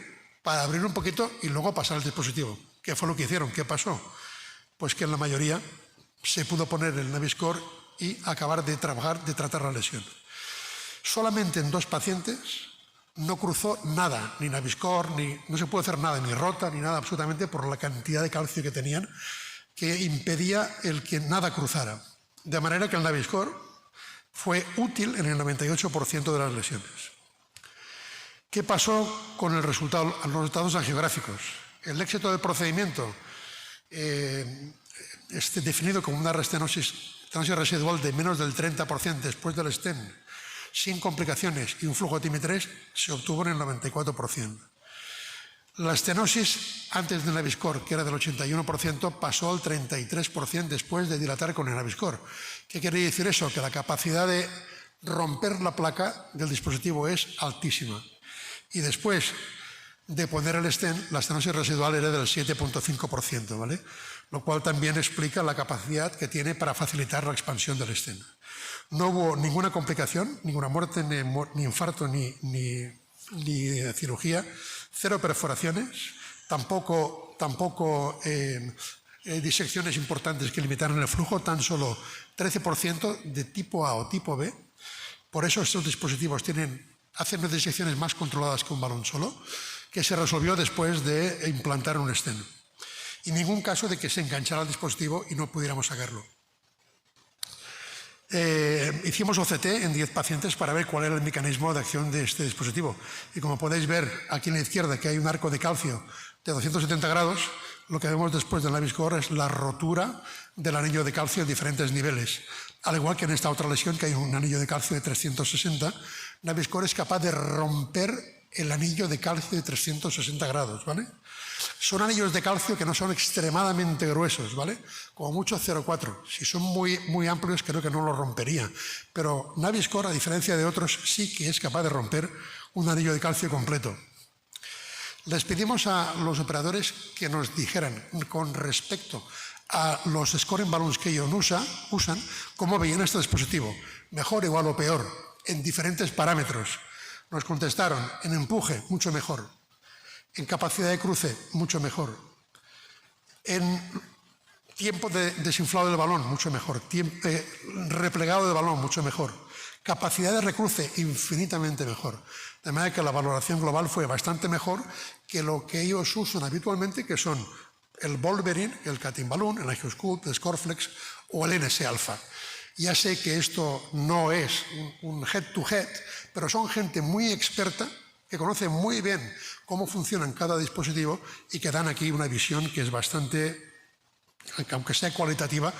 para abrir un poquito y luego pasar el dispositivo. ¿Qué fue lo que hicieron? ¿Qué pasó? Pues que en la mayoría se pudo poner el Naviscore y acabar de tratar la lesión. Solamente en 2 pacientes no cruzó nada, ni Naviscore, no se puede hacer nada, ni rota, ni nada absolutamente por la cantidad de calcio que tenían, que impedía el que nada cruzara. De manera que el Naviscore fue útil en el 98% de las lesiones. ¿Qué pasó con los resultados angiográficos? El éxito del procedimiento, definido como una estenosis residual de menos del 30% después del stent, sin complicaciones y un flujo TIMI3, se obtuvo en el 94%. La estenosis antes del Naviscore, que era del 81%, pasó al 33% después de dilatar con el Naviscore. ¿Qué quiere decir eso? Que la capacidad de romper la placa del dispositivo es altísima. Y después de poner el stent, la estenosis residual era del 7,5%, ¿vale? Lo cual también explica la capacidad que tiene para facilitar la expansión del stent. No hubo ninguna complicación, ninguna muerte, ni infarto, ni cirugía, 0 perforaciones, tampoco disecciones importantes que limitaron el flujo, tan solo 13% de tipo A o tipo B. Por eso estos dispositivos hacen unas disecciones más controladas que un balón solo, que se resolvió después de implantar un stent. Y ningún caso de que se enganchara el dispositivo y no pudiéramos sacarlo. Hicimos OCT en 10 pacientes para ver cuál era el mecanismo de acción de este dispositivo. Y como podéis ver aquí en la izquierda que hay un arco de calcio de 270 grados, lo que vemos después del Naviscore es la rotura del anillo de calcio en diferentes niveles. Al igual que en esta otra lesión, que hay un anillo de calcio de 360, Naviscore es capaz de romper el anillo de calcio de 360 grados, ¿vale? Son anillos de calcio que no son extremadamente gruesos, ¿vale? Como mucho 0,4. Si son muy amplios, creo que no lo rompería. Pero Naviscore, a diferencia de otros, sí que es capaz de romper un anillo de calcio completo. Les pedimos a los operadores que nos dijeran con respecto a los scoring balloons que ellos usan, cómo veían este dispositivo. Mejor, igual o peor, en diferentes parámetros. Nos contestaron, en empuje, mucho mejor. En capacidad de cruce, mucho mejor. En Tiempo de desinflado del balón, mucho mejor. Replegado del balón, mucho mejor. Capacidad de recruce, infinitamente mejor. De manera que la valoración global fue bastante mejor que lo que ellos usan habitualmente, que son el Wolverine, el Cutting Balloon, el Agioscope, el Scoreflex o el NS Alpha. Ya sé que esto no es un head-to-head, pero son gente muy experta que conoce muy bien cómo funcionan cada dispositivo y que dan aquí una visión que es bastante, aunque sea cualitativa,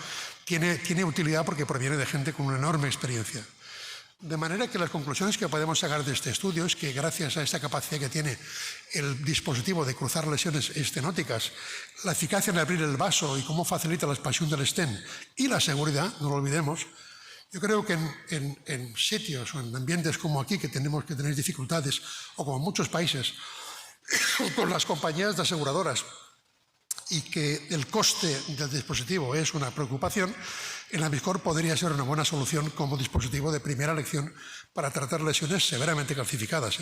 tiene utilidad porque proviene de gente con una enorme experiencia. De manera que las conclusiones que podemos sacar de este estudio es que gracias a esta capacidad que tiene el dispositivo de cruzar lesiones estenóticas, la eficacia en abrir el vaso y cómo facilita la expansión del stent y la seguridad, no lo olvidemos, yo creo que en sitios o en ambientes como aquí que tenemos que tener dificultades, o como en muchos países, con las compañías de aseguradoras, y que el coste del dispositivo es una preocupación, el Naviscore podría ser una buena solución como dispositivo de primera elección para tratar lesiones severamente calcificadas.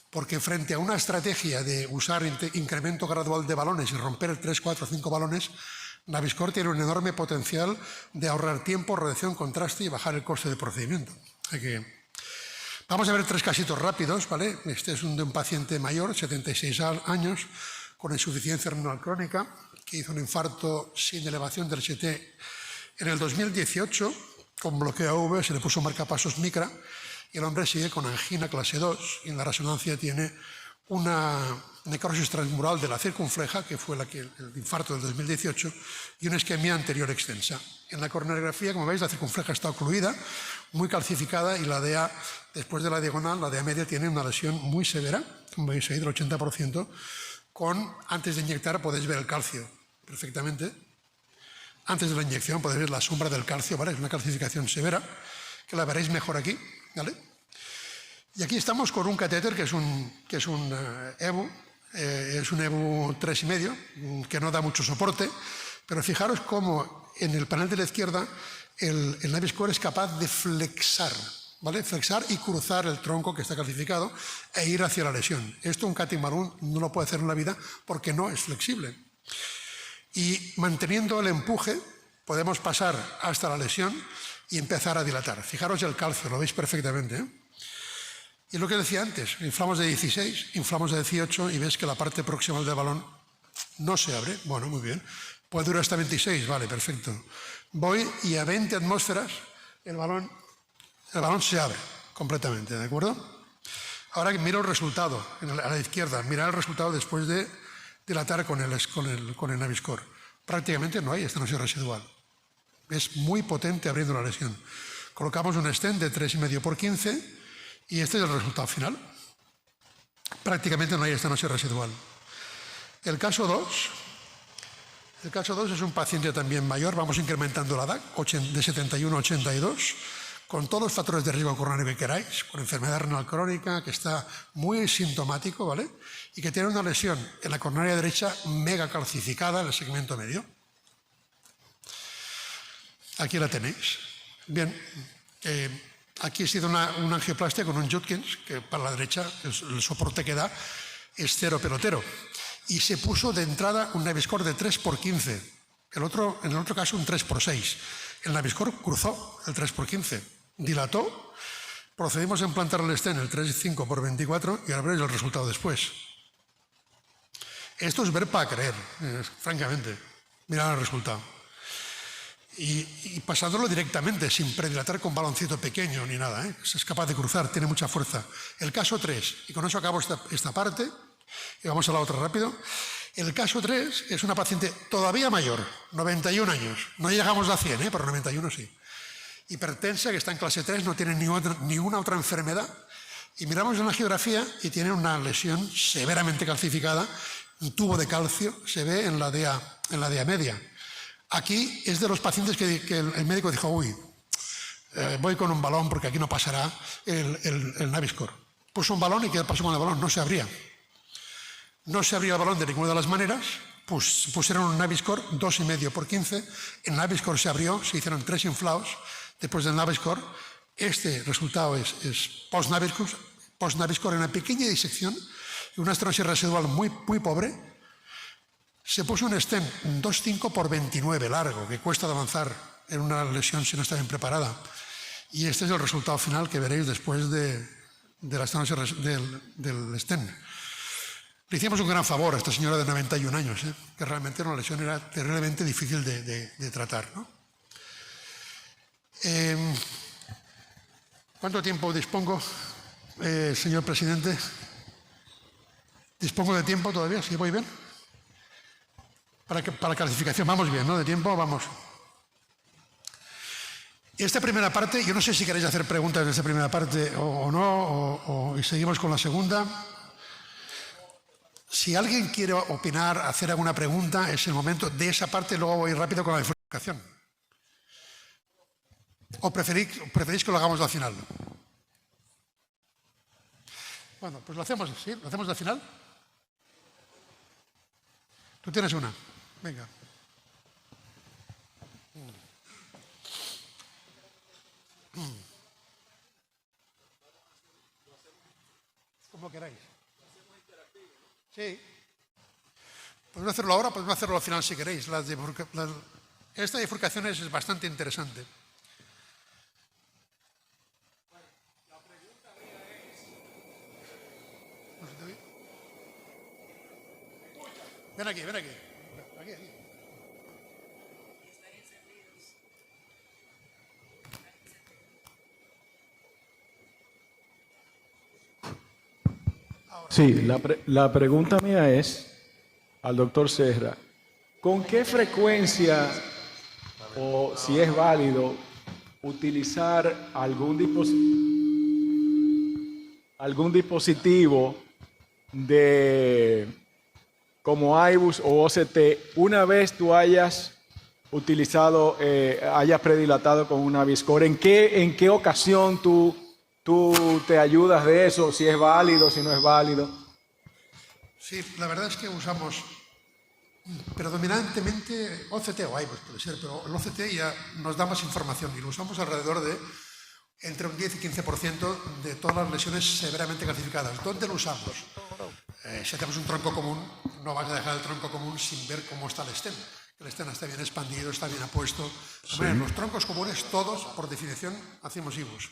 Porque frente a una estrategia de usar incremento gradual de balones y romper el 3, 4, 5 balones, Naviscore tiene un enorme potencial de ahorrar tiempo, reducción, contraste y bajar el coste del procedimiento. Vamos a ver 3 casitos rápidos, ¿vale? Este es de un paciente mayor, 76 años, con insuficiencia renal crónica, que hizo un infarto sin elevación del HT en el 2018, con bloqueo AV, se le puso marcapasos micra, y el hombre sigue con angina clase 2, y en la resonancia tiene una necrosis transmural de la circunfleja, que fue el infarto del 2018, y una isquemia anterior extensa. En la coronariografía, como veis, la circunfleja está ocluida, muy calcificada, y la DA, después de la diagonal, la DA media tiene una lesión muy severa, como veis ahí, del 80%, antes de inyectar podéis ver el calcio perfectamente. Antes de la inyección podéis ver la sombra del calcio, ¿vale? Es una calcificación severa, que la veréis mejor aquí, ¿vale? Y aquí estamos con un catéter que es un EVU, es un EVU 3,5, que no da mucho soporte, pero fijaros cómo en el panel de la izquierda el Naviscore es capaz de flexar, ¿vale? Flexar y cruzar el tronco que está calcificado e ir hacia la lesión. Esto un Cutting Balloon no lo puede hacer en la vida porque no es flexible. Y manteniendo el empuje podemos pasar hasta la lesión y empezar a dilatar. Fijaros el calcio, lo veis perfectamente, ¿eh? Y lo que decía antes, inflamos de 16, inflamos de 18 y ves que la parte proximal del balón no se abre. Bueno, muy bien. Puede durar hasta 26, vale, perfecto. Voy y a 20 atmósferas el balón se abre completamente, ¿de acuerdo? Ahora miro el resultado, a la izquierda, mirar el resultado después de dilatar con el Naviscore. Prácticamente no hay estenosis residual. Es muy potente abriendo la lesión. Colocamos un stent de 3,5 por 15 y este es el resultado final. Prácticamente no hay estenosis residual. El caso 2 es un paciente también mayor, vamos incrementando la edad, de 71 a 82, con todos los factores de riesgo coronario que queráis, con enfermedad renal crónica, que está muy sintomático, ¿vale? Y que tiene una lesión en la coronaria derecha mega calcificada en el segmento medio. Aquí la tenéis. Bien, aquí ha sido una angioplastia con un Judkins, que para la derecha el soporte que da es cero pelotero. Y se puso de entrada un Naviscore de 3 por 15. En el otro caso un 3 por 6. El Naviscore cruzó el 3 por 15. Dilató. Procedimos a implantar el stent el 3,5 por 24 y ahora veréis el resultado después. Esto es ver para creer, francamente. Mirad el resultado. Y pasándolo directamente, sin predilatar con baloncito pequeño ni nada, ¿eh? Es capaz de cruzar, tiene mucha fuerza. El caso 3, y con eso acabo esta parte, y vamos a la otra rápido. El caso 3 es una paciente todavía mayor, 91 años. No llegamos a 100, pero 91 sí. Hipertensa, que está en clase 3, no tiene ninguna otra enfermedad. Y miramos en la geografía y tiene una lesión severamente calcificada, un tubo de calcio, se ve en la DA media. Aquí es de los pacientes que el médico dijo, uy, voy con un balón porque aquí no pasará el Naviscore. Puso un balón y ¿qué pasó con el balón? No se abría. No se abría el balón de ninguna de las maneras, pusieron un Naviscore 2,5 por 15, el Naviscore se abrió, se hicieron 3 inflados, después del Naviscore, este resultado es post-Naviscore en una pequeña disección y una estenosis residual muy, muy pobre, Se puso un stent 2,5 por 29 largo, que cuesta de avanzar en una lesión si no está bien preparada. Y este es el resultado final que veréis después de la estenosis del stent. Le hicimos un gran favor a esta señora de 91 años, que realmente una lesión era terriblemente difícil de tratar, ¿no? ¿Cuánto tiempo dispongo, señor presidente? ¿Dispongo de tiempo todavía? ¿Sí voy bien? Para la calificación vamos bien, ¿no? De tiempo vamos. Esta primera parte, yo no sé si queréis hacer preguntas de esta primera parte o no, y seguimos con la segunda. Si alguien quiere opinar, hacer alguna pregunta, es el momento de esa parte, luego voy rápido con la bifurcación. ¿O preferís que lo hagamos al final? Bueno, pues lo hacemos, ¿sí? ¿Lo hacemos al final? Tú tienes una. Venga. Como queráis. Sí. Podemos hacerlo ahora, podemos hacerlo al final si queréis. Esta bifurcación es bastante interesante. Ven aquí, ven aquí. Aquí. Sí, la pregunta mía es al doctor Serra, ¿con qué frecuencia o si es válido utilizar algún dispositivo como iBus o OCT una vez tú hayas utilizado, hayas predilatado con una Naviscore? ¿En qué ocasión tú te ayudas de eso? Si es válido, si no es válido. Sí, la verdad es que usamos predominantemente OCT o iBus, puede ser, pero el OCT ya nos da más información y lo usamos alrededor de entre un 10 y 15% de todas las lesiones severamente clasificadas. ¿Dónde lo usamos? Si hacemos un tronco común, no vas a dejar el tronco común sin ver cómo está el stent. El stent está bien expandido, está bien apuesto. Sí. Los troncos comunes, todos, por definición, hacemos IBUS.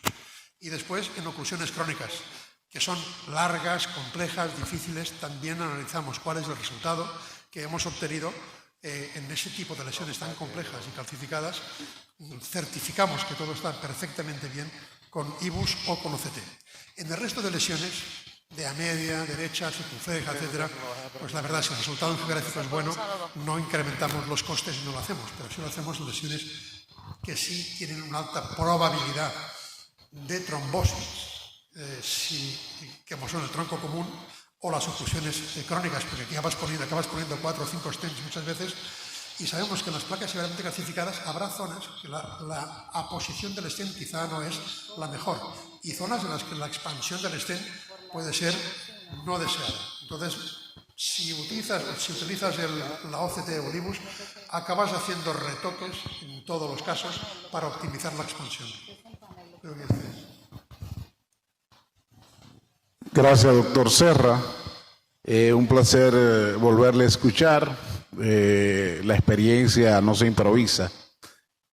Y después, en oclusiones crónicas, que son largas, complejas, difíciles, también analizamos cuál es el resultado que hemos obtenido en ese tipo de lesiones tan complejas y calcificadas. Certificamos que todo está perfectamente bien con IBUS o con OCT. En el resto de lesiones, de a media, derecha, circunfleja, etcétera, pues la verdad, si el resultado geográfico es bueno, no incrementamos los costes y no lo hacemos, pero sí lo hacemos en lesiones que sí tienen una alta probabilidad de trombosis, como son el tronco común o las oclusiones crónicas, porque aquí acabas poniendo 4 o 5 stents muchas veces, y sabemos que en las placas severamente calcificadas habrá zonas que la aposición del stent quizá no es la mejor, y zonas en las que la expansión del stent puede ser no deseada. Entonces, si utilizas la OCT o el IBUS, acabas haciendo retoques en todos los casos para optimizar la expansión. Creo que Gracias, doctor Serra. Un placer volverle a escuchar. La experiencia no se improvisa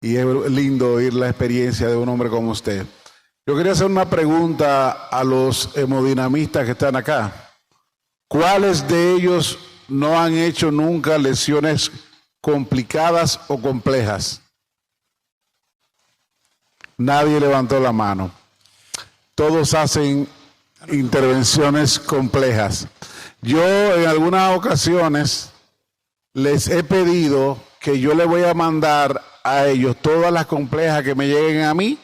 y es lindo oír la experiencia de un hombre como usted. Yo quería hacer una pregunta a los hemodinamistas que están acá. ¿Cuáles de ellos no han hecho nunca lesiones complicadas o complejas? Nadie levantó la mano. Todos hacen intervenciones complejas. Yo en algunas ocasiones les he pedido que yo le voy a mandar a ellos todas las complejas que me lleguen a mí,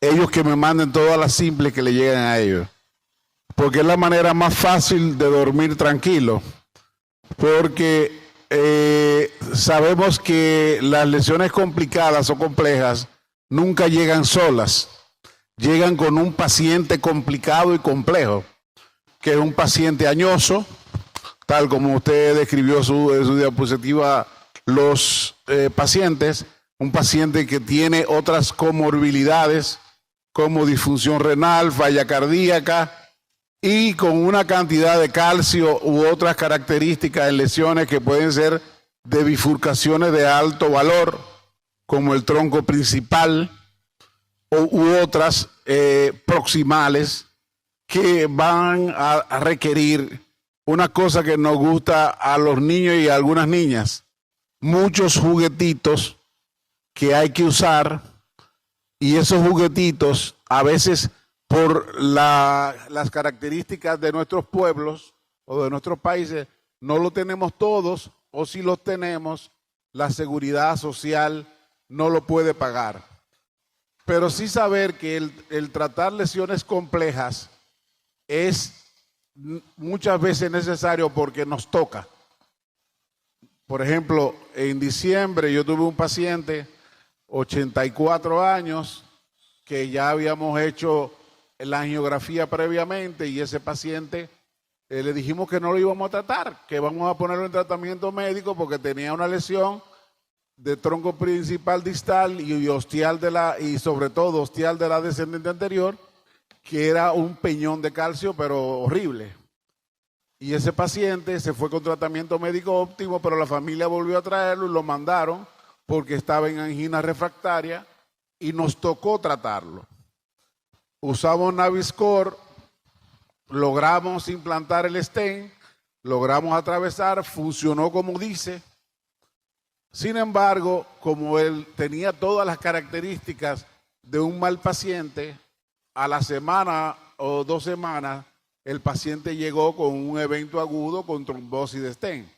ellos que me manden todas las simples que le lleguen a ellos, porque es la manera más fácil de dormir tranquilo, porque sabemos que las lesiones complicadas o complejas nunca llegan solas, llegan con un paciente complicado y complejo, que es un paciente añoso, tal como usted describió en su diapositiva los pacientes, un paciente que tiene otras comorbilidades como disfunción renal, falla cardíaca, y con una cantidad de calcio u otras características en lesiones que pueden ser de bifurcaciones de alto valor, como el tronco principal u otras proximales que van a requerir una cosa que nos gusta a los niños y a algunas niñas, muchos juguetitos que hay que usar, y esos juguetitos a veces por las características de nuestros pueblos o de nuestros países no lo tenemos todos, o si los tenemos, la seguridad social no lo puede pagar. Pero sí saber que el tratar lesiones complejas es muchas veces necesario porque nos toca. Por ejemplo, en diciembre yo tuve un paciente, 84 años, que ya habíamos hecho la angiografía previamente, y ese paciente le dijimos que no lo íbamos a tratar, que vamos a ponerlo en tratamiento médico porque tenía una lesión de tronco principal distal y ostial y sobre todo ostial de la descendente anterior, que era un peñón de calcio, pero horrible. Y ese paciente se fue con tratamiento médico óptimo, pero la familia volvió a traerlo y lo mandaron porque estaba en angina refractaria y nos tocó tratarlo. Usamos Naviscore, logramos implantar el stent, logramos atravesar, funcionó como dice. Sin embargo, como él tenía todas las características de un mal paciente, a la semana o 2 semanas, el paciente llegó con un evento agudo con trombosis de stent.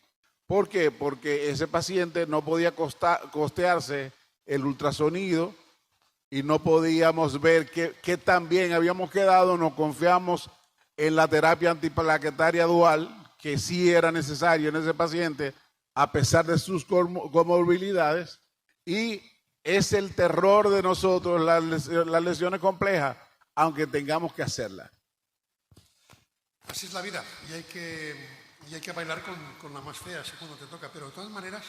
¿Por qué? Porque ese paciente no podía costearse el ultrasonido y no podíamos ver qué tan bien habíamos quedado. Nos confiamos en la terapia antiplaquetaria dual, que sí era necesario en ese paciente, a pesar de sus comorbilidades, y es el terror de nosotros las lesiones complejas, aunque tengamos que hacerlas. Así es la vida, y hay que bailar con la más fea, si cuando te toca. Pero de todas maneras,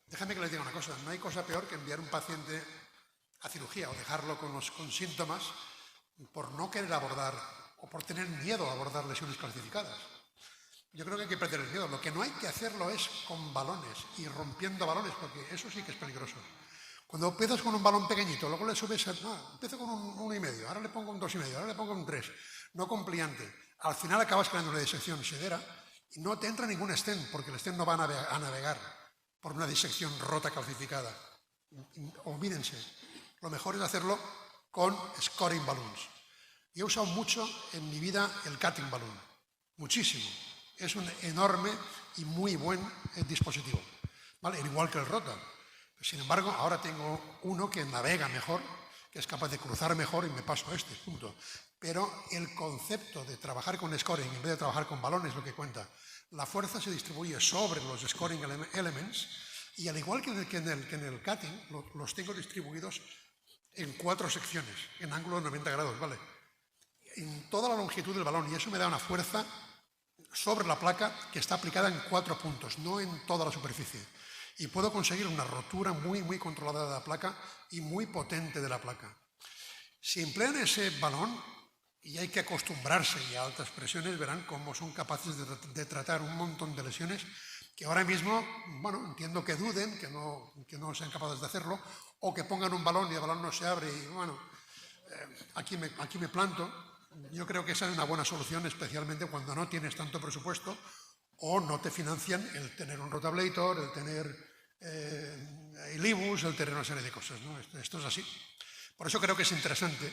déjame que les diga una cosa: no hay cosa peor que enviar un paciente a cirugía o dejarlo con síntomas por no querer abordar o por tener miedo a abordar lesiones calcificadas. Yo creo que hay que perder el miedo. Lo que no hay que hacerlo es con balones y rompiendo balones, porque eso sí que es peligroso. Cuando empiezas con un balón pequeñito, luego le subes, empiezo con un 1,5, ahora le pongo un 2,5, ahora le pongo un 3, no compliante. Al final acabas creando una disección severa y no te entra ningún stent, porque el stent no va a navegar por una disección rota calcificada. Olvídense, lo mejor es hacerlo con scoring balloons. Y he usado mucho en mi vida el cutting balloon, muchísimo. Es un enorme y muy buen dispositivo, ¿vale? Igual que el rota. Sin embargo, ahora tengo uno que navega mejor, que es capaz de cruzar mejor, y me paso a este, punto. Pero el concepto de trabajar con scoring en vez de trabajar con balones es lo que cuenta. La fuerza se distribuye sobre los scoring elements, y al igual que en el cutting, los tengo distribuidos en 4 secciones, en ángulo de 90 grados, ¿vale? En toda la longitud del balón, y eso me da una fuerza sobre la placa que está aplicada en 4 puntos, no en toda la superficie. Y puedo conseguir una rotura muy, muy controlada de la placa y muy potente de la placa. Si emplean ese balón, y hay que acostumbrarse, y a altas presiones verán cómo son capaces de tratar un montón de lesiones que ahora mismo, bueno, entiendo que duden, que no sean capaces de hacerlo, o que pongan un balón y el balón no se abre y, bueno, aquí me planto. Yo creo que esa es una buena solución, especialmente cuando no tienes tanto presupuesto o no te financian el tener un rotablator, el tener el IBUS, el tener una serie de cosas, ¿no? Esto es así. Por eso creo que es interesante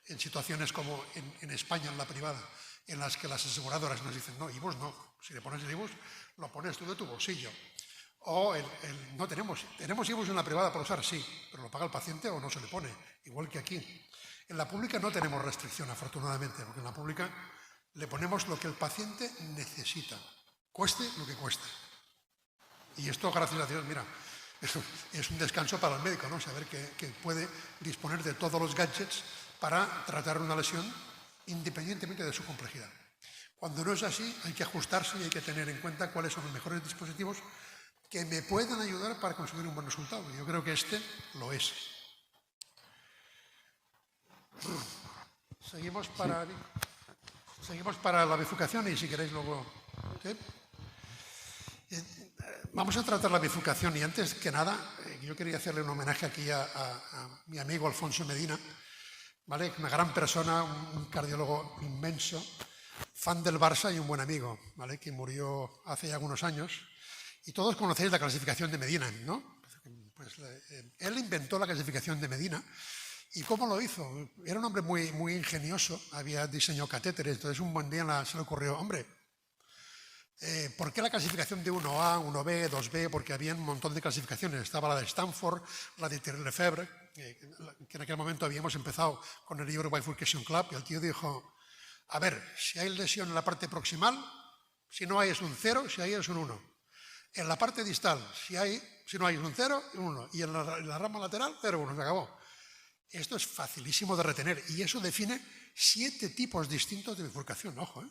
en situaciones como en España, en la privada, en las que las aseguradoras nos dicen, no, IBUS no, si le pones el IBUS, lo pones tú de tu bolsillo. O no tenemos IBUS en la privada para usar, sí, pero lo paga el paciente o no se le pone, igual que aquí. En la pública no tenemos restricción, afortunadamente, porque en la pública le ponemos lo que el paciente necesita, cueste lo que cueste. Y esto, gracias a Dios, mira, es un descanso para el médico, ¿no? Saber que puede disponer de todos los gadgets para tratar una lesión independientemente de su complejidad. Cuando no es así, hay que ajustarse y hay que tener en cuenta cuáles son los mejores dispositivos que me puedan ayudar para conseguir un buen resultado. Y yo creo que este lo es. Seguimos para... Seguimos para la bifurcación y si queréis luego... ¿sí? Vamos a tratar la bifurcación y antes que nada yo quería hacerle un homenaje aquí a mi amigo Alfonso Medina, ¿vale? Una gran persona, un cardiólogo inmenso, fan del Barça y un buen amigo, ¿vale? Que murió hace ya algunos años. Y todos conocéis la clasificación de Medina, ¿no? Pues, él inventó la clasificación de Medina. ¿Y cómo lo hizo? Era un hombre muy ingenioso, había diseñado catéteres, entonces un buen día se le ocurrió, hombre, ¿por qué la clasificación de 1A, 1B, 2B? Porque había un montón de clasificaciones. Estaba la de Stanford, la de Thierry Lefebvre, que en aquel momento habíamos empezado con el Euro Bifurcation Club, y el tío dijo, a ver, si hay lesión en la parte proximal, si no hay es un 0, si hay es un 1. En la parte distal, si no hay es un 0, un 1. Y en la rama lateral, 0, 1, se acabó. Esto es facilísimo de retener y eso define 7 tipos distintos de bifurcación, ojo,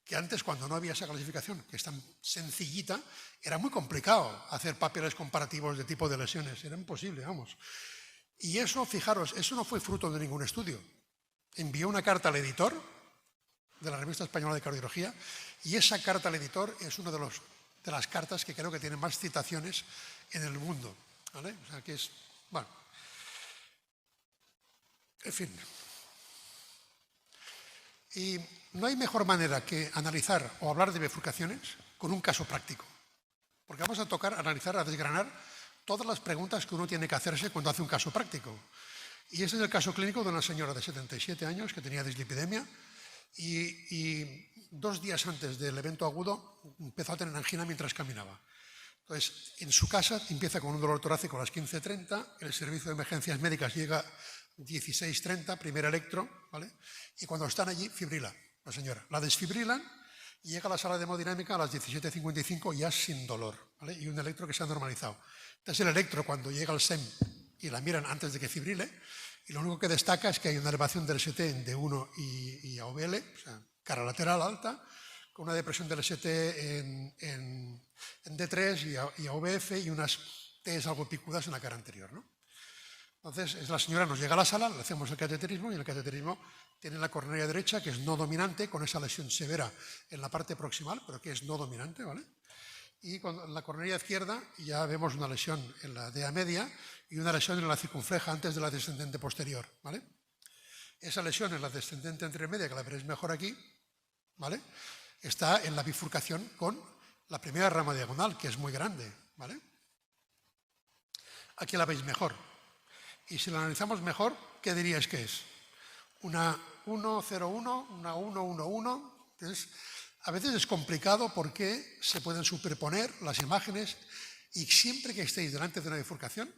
que antes cuando no había esa clasificación, que es tan sencillita, era muy complicado hacer papeles comparativos de tipo de lesiones, era imposible, vamos. Y eso, fijaros, eso no fue fruto de ningún estudio. Envió una carta al editor de la Revista Española de Cardiología y esa carta al editor es una de las cartas que creo que tiene más citaciones en el mundo, ¿vale? O sea, que es, bueno, en fin. Y no hay mejor manera que analizar o hablar de bifurcaciones con un caso práctico. Porque vamos a tocar, analizar, a desgranar todas las preguntas que uno tiene que hacerse cuando hace un caso práctico. Y ese es el caso clínico de una señora de 77 años que tenía dislipidemia y 2 días antes del evento agudo empezó a tener angina mientras caminaba. Entonces, en su casa empieza con un dolor torácico a las 15:30, el servicio de emergencias médicas llega 16:30, primer electro, ¿vale? Y cuando están allí, fibrila la señora. La desfibrilan y llega a la sala de hemodinámica a las 17:55 ya sin dolor, ¿vale? Y un electro que se ha normalizado. Entonces el electro, cuando llega al SEM y la miran antes de que fibrile, y lo único que destaca es que hay una elevación del ST en D1 y AVL, o sea, cara lateral alta, con una depresión del ST en D3 y AVF y unas Ts algo picudas en la cara anterior, ¿no? Entonces, la señora nos llega a la sala, le hacemos el cateterismo y el cateterismo tiene la coronaria derecha, que es no dominante, con esa lesión severa en la parte proximal, pero que es no dominante, ¿vale? Y con la coronaria izquierda ya vemos una lesión en la DEA media y una lesión en la circunfleja antes de la descendente posterior, ¿vale? Esa lesión en la descendente intermedia, que la veréis mejor aquí, ¿vale? Está en la bifurcación con la primera rama diagonal, que es muy grande, ¿vale? Aquí la veis mejor. Y si la analizamos mejor, ¿qué diríais que es? Una 1-0-1, una 1-1-1. Entonces, a veces es complicado porque se pueden superponer las imágenes y siempre que estéis delante de una bifurcación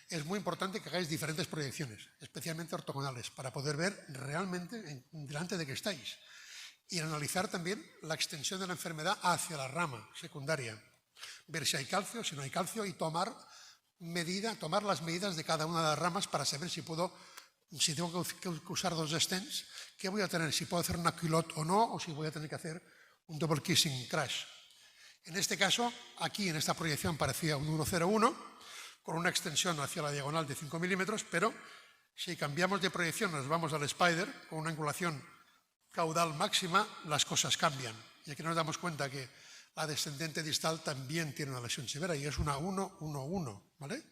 es muy importante que hagáis diferentes proyecciones, especialmente ortogonales, para poder ver realmente delante de qué estáis. Y analizar también la extensión de la enfermedad hacia la rama secundaria. Ver si hay calcio, si no hay calcio y tomar las medidas de cada una de las ramas para saber si tengo que usar 2 stents, qué voy a tener, si puedo hacer una culotte o no, o si voy a tener que hacer un double kissing crash. En este caso, aquí en esta proyección parecía un 1-0-1, con una extensión hacia la diagonal de 5 milímetros, pero si cambiamos de proyección, nos vamos al spider, con una angulación caudal máxima, las cosas cambian. Y aquí nos damos cuenta que la descendente distal también tiene una lesión severa y es una 1-1-1, ¿vale?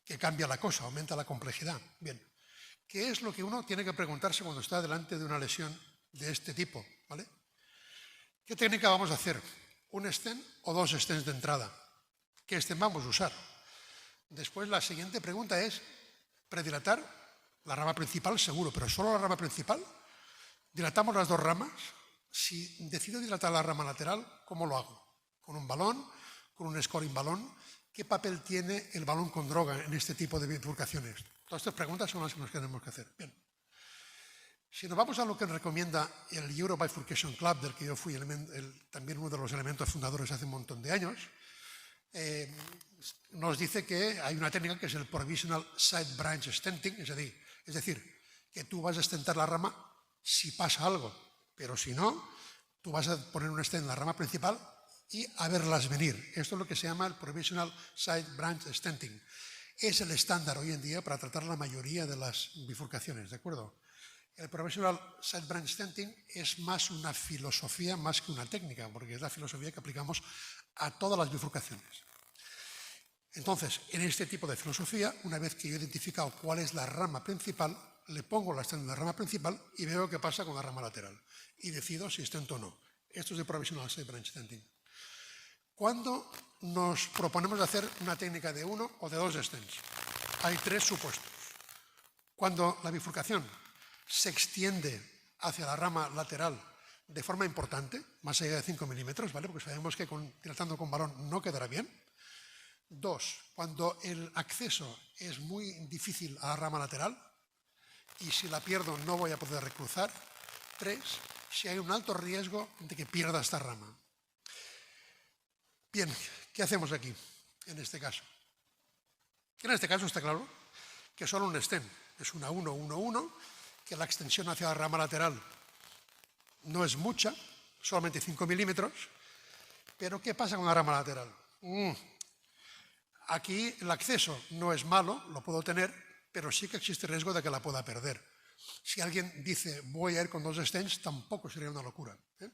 Que cambia la cosa, aumenta la complejidad. Bien, ¿qué es lo que uno tiene que preguntarse cuando está delante de una lesión de este tipo, ¿vale? ¿Qué técnica vamos a hacer? ¿Un stent o 2 stents de entrada? ¿Qué stent vamos a usar? Después la siguiente pregunta es, ¿predilatar la rama principal? Seguro, pero solo la rama principal. ¿Dilatamos las 2 ramas? Si decido dilatar la rama lateral, ¿cómo lo hago? ¿Con un balón? ¿Con un scoring balón? ¿Qué papel tiene el balón con droga en este tipo de bifurcaciones? Todas estas preguntas son las que nos tenemos que hacer. Bien. Si nos vamos a lo que recomienda el Euro Bifurcation Club, del que yo fui también uno de los elementos fundadores hace un montón de años, nos dice que hay una técnica que es el Provisional Side Branch Stenting, es decir, que tú vas a stentar la rama si pasa algo, pero si no, tú vas a poner un stent en la rama principal y a verlas venir. Esto es lo que se llama el Provisional Side Branch Stenting. Es el estándar hoy en día para tratar la mayoría de las bifurcaciones, ¿de acuerdo? El Provisional Side Branch Stenting es más una filosofía más que una técnica, porque es la filosofía que aplicamos a todas las bifurcaciones. Entonces, en este tipo de filosofía, una vez que yo he identificado cuál es la rama principal, le pongo la stent en la rama principal y veo qué pasa con la rama lateral. Y decido si stent o no. Esto es de Provisional Side Branch Stenting. Cuando nos proponemos hacer una técnica de 1 o de 2 stents, hay 3 supuestos. Cuando la bifurcación se extiende hacia la rama lateral de forma importante, más allá de 5 milímetros, ¿vale? Porque sabemos que dilatando con balón no quedará bien. 2, cuando el acceso es muy difícil a la rama lateral y si la pierdo no voy a poder recruzar. 3, si hay un alto riesgo de que pierda esta rama. Bien, ¿qué hacemos aquí en este caso? En este caso está claro que solo un stent es una 1-1-1, que la extensión hacia la rama lateral no es mucha, solamente 5 milímetros, pero ¿qué pasa con la rama lateral? Aquí el acceso no es malo, lo puedo tener, pero sí que existe riesgo de que la pueda perder. Si alguien dice voy a ir con 2 stents, tampoco sería una locura, ¿eh?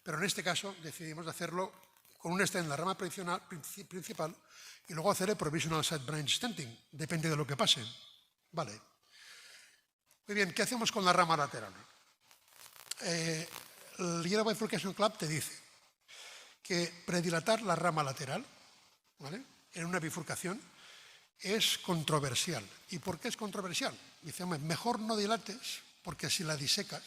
Pero en este caso decidimos hacerlo con un stent en la rama principal y luego hacer el Provisional Side Branch Stenting, depende de lo que pase. Vale. Muy bien, ¿qué hacemos con la rama lateral? El Yellow Bifurcation Club te dice que predilatar la rama lateral, ¿vale?, en una bifurcación es controversial. ¿Y por qué es controversial? Dice, mejor no dilates, porque si la disecas,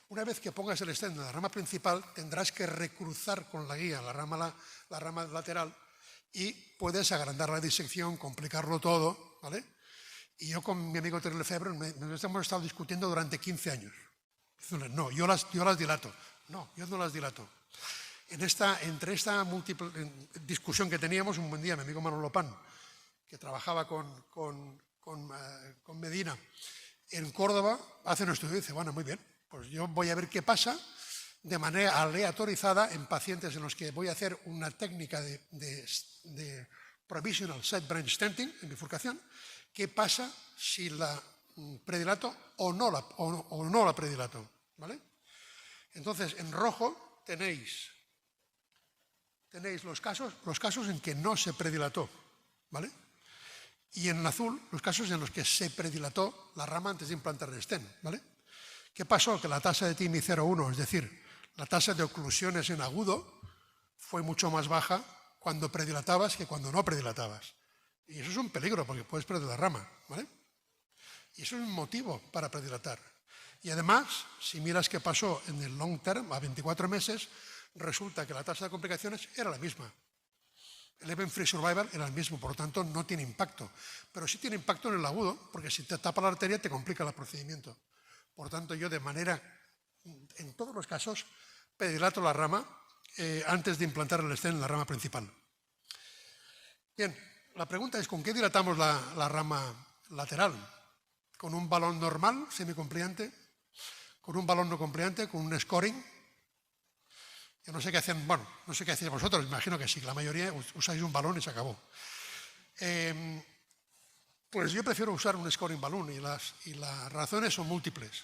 una vez que pongas el stent en la rama principal, tendrás que recruzar con la guía la rama lateral y puedes agrandar la disección, complicarlo todo, ¿vale? Y yo con mi amigo Terry Lefebvre hemos estado discutiendo durante 15 años. No, yo las dilato. No, yo no las dilato. Entre esta múltiple discusión que teníamos, un buen día mi amigo Manolo Pan, que trabajaba con Medina en Córdoba, hace un estudio y dice, bueno, muy bien, pues yo voy a ver qué pasa de manera aleatorizada en pacientes en los que voy a hacer una técnica de Provisional Side Branch Stenting, en bifurcación. ¿Qué pasa si la predilato o no la predilato? ¿Vale? Entonces, en rojo tenéis los casos en que no se predilató, ¿vale? Y en azul, los casos en los que se predilató la rama antes de implantar el stent, ¿vale? ¿Qué pasó? Que la tasa de TIMI 0,1, es decir, la tasa de oclusiones en agudo, fue mucho más baja cuando predilatabas que cuando no predilatabas. Y eso es un peligro porque puedes perder la rama, ¿vale? Y eso es un motivo para predilatar. Y además, si miras qué pasó en el long term, a 24 meses, resulta que la tasa de complicaciones era la misma. El event free survival era el mismo, por lo tanto no tiene impacto. Pero sí tiene impacto en el agudo, porque si te tapa la arteria te complica el procedimiento. Por tanto, yo en todos los casos, predilato la rama antes de implantar el stent en la rama principal. Bien, la pregunta es, ¿con qué dilatamos la rama lateral? ¿Con un balón normal, semicompliante? ¿Con un balón no compliante? ¿Con un scoring? Yo no sé qué hacen, bueno, no sé qué hacéis vosotros, imagino que sí, la mayoría usáis un balón y se acabó. Pues yo prefiero usar un scoring balloon y las razones son múltiples.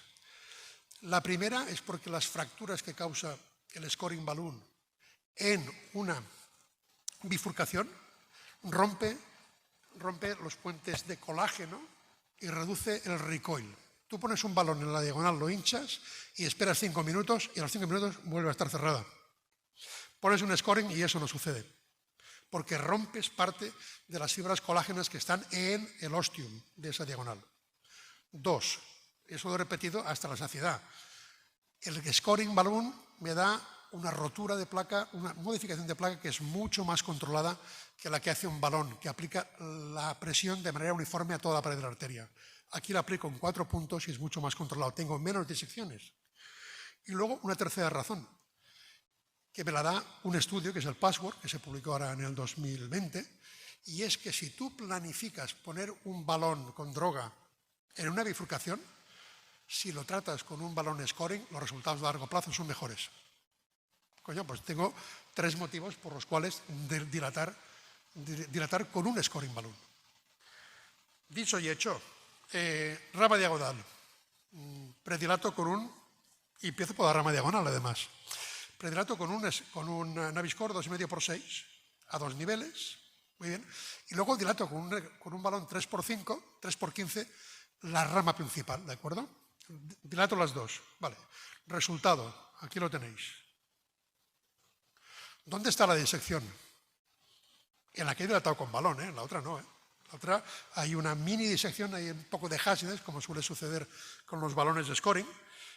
La primera es porque las fracturas que causa el scoring balloon en una bifurcación rompe los puentes de colágeno y reduce el recoil. Tú pones un balón en la diagonal, lo hinchas y esperas 5 minutos y a los 5 minutos vuelve a estar cerrada. Pones un scoring y eso no sucede, porque rompes parte de las fibras colágenas que están en el ostium de esa diagonal. 2, eso lo he repetido hasta la saciedad. El scoring balloon me da una rotura de placa, una modificación de placa que es mucho más controlada que la que hace un balón, que aplica la presión de manera uniforme a toda la pared de la arteria. Aquí la aplico en 4 puntos y es mucho más controlado, tengo menos disecciones. Y luego una tercera razón, que me la da un estudio, que es el Password, que se publicó ahora en el 2020, y es que si tú planificas poner un balón con droga en una bifurcación, si lo tratas con un balón scoring, los resultados a largo plazo son mejores. Coño, pues tengo 3 motivos por los cuales dilatar con un scoring balloon. Dicho y hecho, rama diagonal. Predilato y empiezo por la rama diagonal además. Predilato con un Naviscore 2,5 por 6 a 2 niveles, muy bien. Y luego dilato con un balón 3x5, 3x15, la rama principal, ¿de acuerdo? Dilato las dos, vale. Resultado, aquí lo tenéis. ¿Dónde está la disección? En la que he dilatado con balón, en la otra no. La otra hay una mini disección, hay un poco de hashes, como suele suceder con los balones de scoring,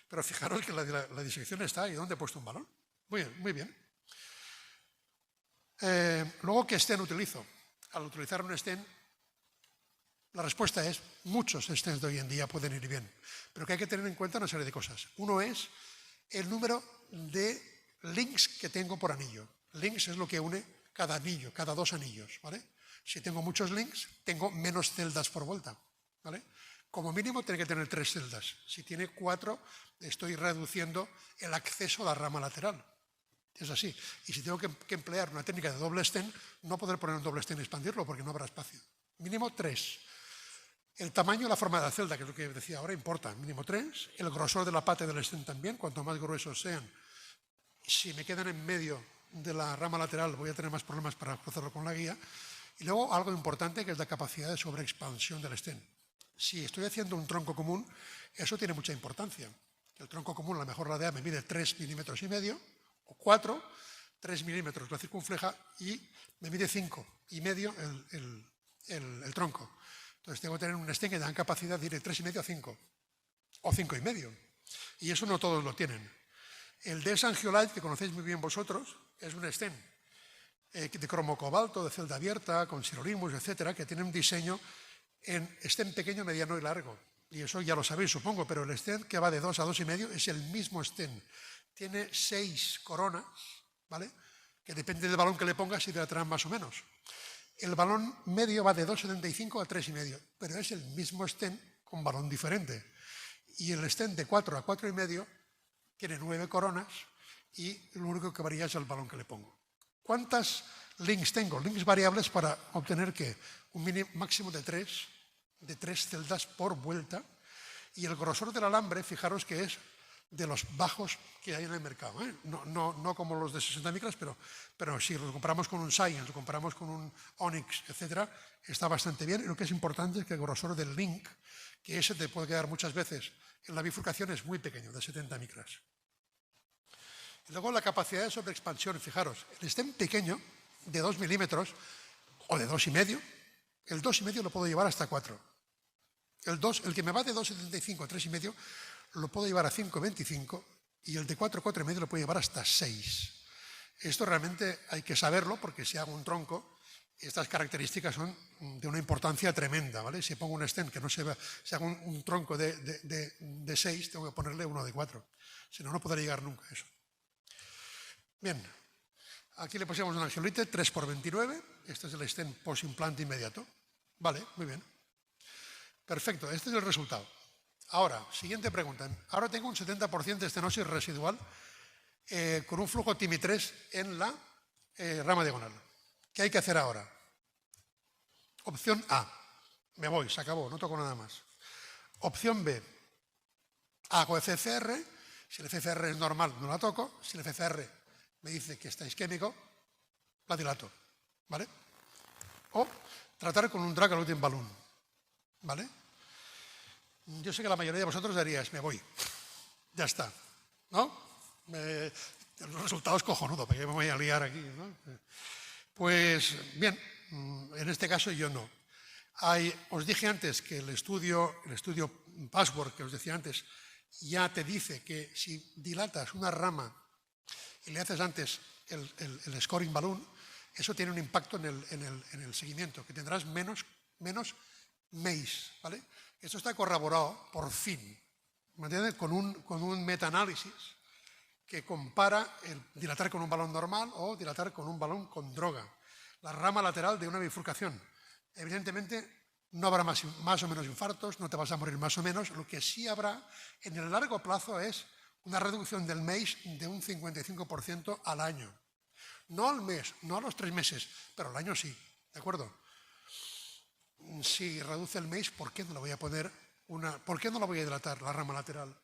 pero fijaros que la disección está ahí. ¿Dónde he puesto un balón? Muy bien, muy bien. Luego, ¿qué stent utilizo? Al utilizar un stent, la respuesta es, muchos stents de hoy en día pueden ir bien, pero que hay que tener en cuenta una serie de cosas. Uno es el número de links que tengo por anillo. Links es lo que une cada anillo, cada dos anillos, ¿vale? Si tengo muchos links, tengo menos celdas por vuelta, ¿vale? Como mínimo tiene que tener 3 celdas. Si tiene 4, estoy reduciendo el acceso a la rama lateral. Es así. Y si tengo que emplear una técnica de doble stent, no podré poner un doble stent y expandirlo porque no habrá espacio. Mínimo 3. El tamaño y la forma de la celda, que es lo que decía ahora, importa. Mínimo 3. El grosor de la pata del stent también. Cuanto más gruesos sean, si me quedan en medio de la rama lateral, voy a tener más problemas para cruzarlo con la guía. Y luego algo importante, que es la capacidad de sobreexpansión del stent. Si estoy haciendo un tronco común, eso tiene mucha importancia. El tronco común, a lo mejor la DEA me mide 3,5 milímetros, o 4, 3 milímetros la circunfleja, y me mide 5,5 el tronco. Entonces tengo que tener un stent que da capacidad de ir de 3,5 a 5, o 5,5. Y eso no todos lo tienen. El DS Angiolite, que conocéis muy bien vosotros, es un stent de cromo cobalto, de celda abierta, con sirolimus, etcétera, que tiene un diseño en stent pequeño, mediano y largo. Y eso ya lo sabéis, supongo, pero el stent que va de 2 a 2,5 es el mismo stent. Tiene 6 coronas, ¿vale? Que depende del balón que le pongas y dilatarán más o menos. El balón medio va de 2,75 a 3,5, pero es el mismo stent con balón diferente. Y el stent de 4 a 4,5 tiene 9 coronas y lo único que varía es el balón que le pongo. ¿Cuántas links tengo? Links variables para obtener ¿qué? Un máximo de 3 celdas por vuelta. Y el grosor del alambre, fijaros que es de los bajos que hay en el mercado. No como los de 60 micras, pero si los comparamos con un Science, lo comparamos con un Onyx, etc., está bastante bien. Y lo que es importante es que el grosor del link, que ese te puede quedar muchas veces en la bifurcación, es muy pequeño, de 70 micras. Y luego la capacidad de sobreexpansión, fijaros, el stent pequeño de 2 milímetros o de 2,5, el 2,5 lo puedo llevar hasta 4. El que me va de 2,75 a 3,5 lo puedo llevar a 5,25 y el de 4 a 4,5 lo puedo llevar hasta 6. Esto realmente hay que saberlo porque si hago un tronco, estas características son de una importancia tremenda, ¿vale? Si pongo un stent que no se ve, si hago un tronco de 6, tengo que ponerle uno de 4. Si no, no podré llegar nunca a eso. Bien, aquí le pusimos un angiolite 3x29. Este es el stent post-implante inmediato. Vale, muy bien. Perfecto, este es el resultado. Ahora, siguiente pregunta. Ahora tengo un 70% de estenosis residual con un flujo TIMI3 en la rama diagonal. ¿Qué hay que hacer ahora? Opción A. Me voy, se acabó, no toco nada más. Opción B. Hago FCR. Si el FCR es normal, no la toco. Si el FCR me dice que está isquémico, la dilato. ¿Vale? O tratar con un drug eluting balloon. ¿Vale? Yo sé que la mayoría de vosotros diríais, me voy. Ya está. ¿No? El resultado es cojonudo, ¿para qué me voy a liar aquí? ¿No? Pues bien, en este caso yo no. Os dije antes que el estudio Password que os decía antes ya te dice que si dilatas una rama y le haces antes el scoring balloon, eso tiene un impacto en el seguimiento, que tendrás menos MACE, ¿vale? Esto está corroborado, por fin, ¿me entiendes? Con un metaanálisis que compara el dilatar con un balón normal o dilatar con un balón con droga. La rama lateral de una bifurcación. Evidentemente, no habrá más o menos infartos, no te vas a morir más o menos. Lo que sí habrá en el largo plazo es una reducción del MACE de un 55% al año. No al mes, no a los 3 meses, pero al año sí, ¿de acuerdo? Si reduce el MACE, ¿por qué no le voy a poner ¿por qué no la voy a dilatar, la rama lateral?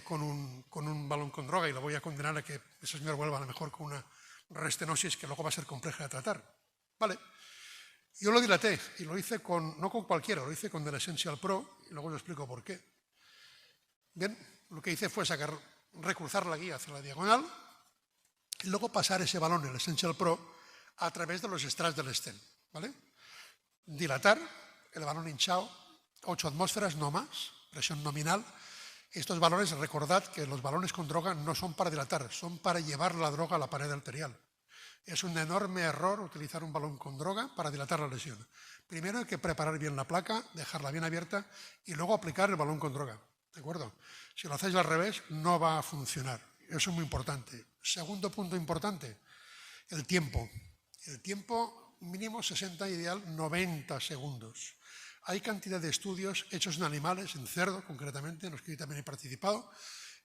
con un balón con droga y lo voy a condenar a que ese señor vuelva a lo mejor con una restenosis que luego va a ser compleja de tratar. Vale. Yo lo dilaté y lo hice no con cualquiera, lo hice con el Essential Pro y luego os explico por qué. Bien, lo que hice fue recruzar la guía hacia la diagonal y luego pasar ese balón, el Essential Pro, a través de los straps del stent, ¿vale? Dilatar, el balón hinchado, 8 atmósferas, no más, presión nominal. Estos balones, recordad que los balones con droga no son para dilatar, son para llevar la droga a la pared arterial. Es un enorme error utilizar un balón con droga para dilatar la lesión. Primero hay que preparar bien la placa, dejarla bien abierta y luego aplicar el balón con droga. ¿De acuerdo? Si lo hacéis al revés, no va a funcionar. Eso es muy importante. Segundo punto importante, el tiempo. El tiempo mínimo 60, ideal 90 segundos. Hay cantidad de estudios hechos en animales, en cerdo concretamente, en los que yo también he participado,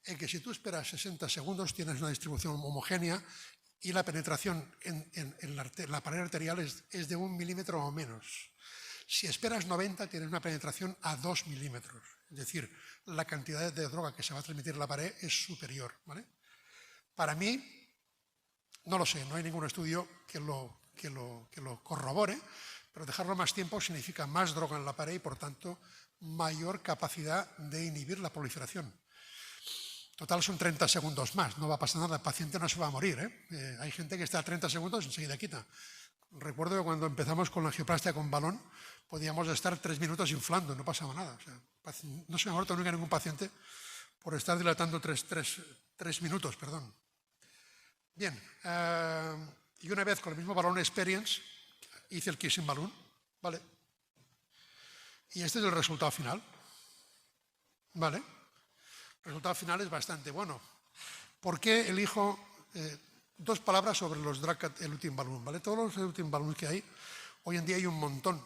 en que si tú esperas 60 segundos tienes una distribución homogénea y la penetración en la pared arterial es de 1 milímetro o menos. Si esperas 90 tienes una penetración a 2 milímetros. Es decir, la cantidad de droga que se va a transmitir a la pared es superior, ¿vale? Para mí, no lo sé, no hay ningún estudio que lo corrobore, pero dejarlo más tiempo significa más droga en la pared y, por tanto, mayor capacidad de inhibir la proliferación. Total, son 30 segundos más, no va a pasar nada, el paciente no se va a morir. Hay gente que está a 30 segundos y enseguida quita. Recuerdo que cuando empezamos con la angioplastia con balón, podíamos estar 3 minutos inflando, no pasaba nada. O sea, no se me ha muerto nunca ningún paciente por estar dilatando 3 minutos, perdón. Bien, y una vez con el mismo balón Experience, hice el kissing balloon, ¿vale? Y este es el resultado final, ¿vale? El resultado final es bastante bueno. ¿Por qué elijo 2 palabras sobre los drug eluting balloon, ¿vale? Todos los eluting balloons que hay, hoy en día hay un montón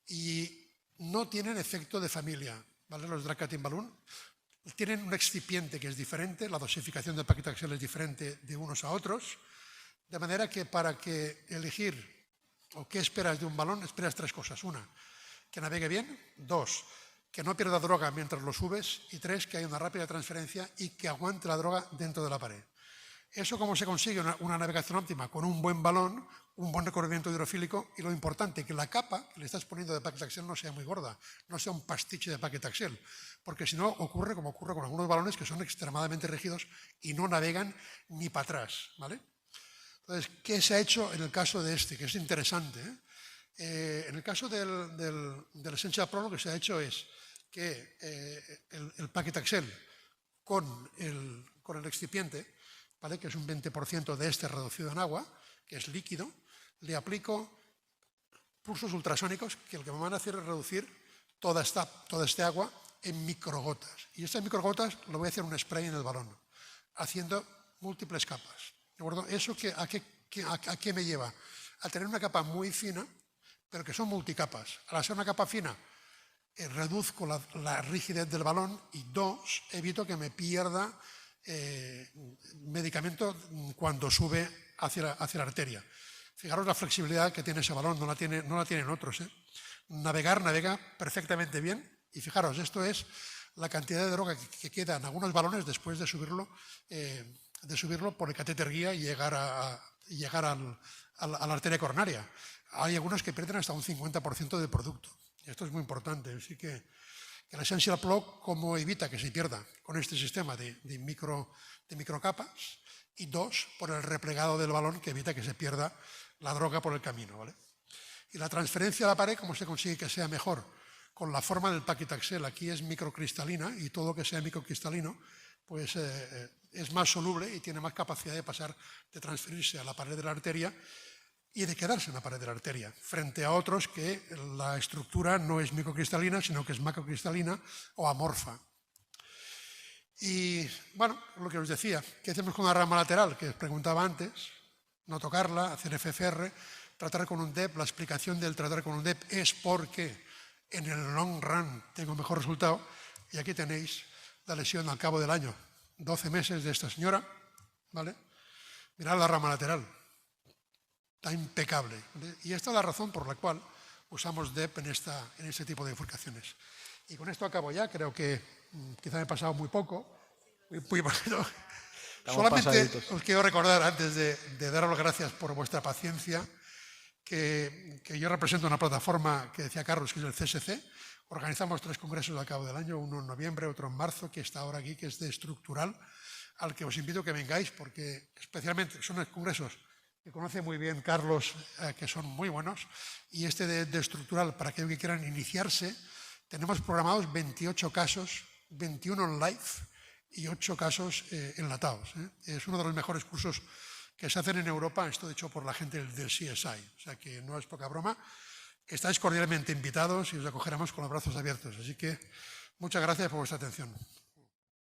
y no tienen efecto de familia, ¿vale? Los drug eluting balloon tienen un excipiente que es diferente, la dosificación del paclitaxel es diferente de unos a otros, de manera que para que elegir o qué esperas de un balón, esperas 3 cosas. 1, que navegue bien. 2, que no pierda droga mientras lo subes. Y 3, que haya una rápida transferencia y que aguante la droga dentro de la pared. ¿Eso cómo se consigue? Una navegación óptima con un buen balón, un buen recorrimiento hidrofílico y lo importante, que la capa que le estás poniendo de paclitaxel no sea muy gorda, no sea un pastiche de paclitaxel, porque si no ocurre como ocurre con algunos balones que son extremadamente rígidos y no navegan ni para atrás, ¿vale? Entonces, ¿qué se ha hecho en el caso de este? Que es interesante, ¿eh? En el caso del Essential Pro, lo que se ha hecho es que el paclitaxel con el excipiente, ¿vale? Que es un 20% de este reducido en agua, que es líquido, le aplico pulsos ultrasónicos que lo que me van a hacer es reducir toda este agua en microgotas. Y estas microgotas lo voy a hacer un spray en el balón, haciendo múltiples capas. ¿De acuerdo? ¿Eso a qué me lleva? A tener una capa muy fina, pero que son multicapas. Al ser una capa fina, reduzco la rigidez del balón y 2, evito que me pierda medicamento cuando sube hacia la arteria. Fijaros la flexibilidad que tiene ese balón, no la tienen otros. Navega perfectamente bien y fijaros, esto es la cantidad de droga que queda en algunos balones después de subirlo por el catéter guía y llegar a la arteria coronaria. Hay algunos que pierden hasta un 50% del producto. Y esto es muy importante. Así que el Essential Pro, ¿cómo evita que se pierda? Con este sistema de microcapas. Y 2, por el replegado del balón, que evita que se pierda la droga por el camino, ¿vale? Y la transferencia a la pared, ¿cómo se consigue que sea mejor? Con la forma del paclitaxel. Aquí es microcristalina y todo lo que sea microcristalino pues es más soluble y tiene más capacidad de transferirse a la pared de la arteria y de quedarse en la pared de la arteria, frente a otros que la estructura no es microcristalina, sino que es macrocristalina o amorfa. Y bueno, lo que os decía, ¿qué hacemos con la rama lateral? Que os preguntaba antes, no tocarla, hacer FFR, tratar con un DEP. La explicación del tratar con un DEP es porque en el long run tengo mejor resultado. Y aquí tenéis la lesión al cabo del año, 12 meses de esta señora, ¿vale? Mirad la rama lateral. Está impecable. Y esta es la razón por la cual usamos DEP en este tipo de bifurcaciones. Y con esto acabo ya, creo que quizá me he pasado muy poco, Muy bonito. Estamos Solamente pasaditos. os quiero recordar, antes de daros las gracias por vuestra paciencia, que yo represento una plataforma que decía Carlos, que es el CSC. Organizamos 3 congresos al cabo del año, uno en noviembre, otro en marzo, que está ahora aquí, que es de estructural, al que os invito a que vengáis, porque especialmente son congresos que conoce muy bien Carlos, que son muy buenos, y este de estructural, para aquellos que quieran iniciarse, tenemos programados 28 casos, 21 en live y 8 casos enlatados. Es uno de los mejores cursos que se hacen en Europa, esto hecho por la gente del CSI, o sea que no es poca broma. Estáis cordialmente invitados y os acogeremos con los brazos abiertos. Así que muchas gracias por vuestra atención.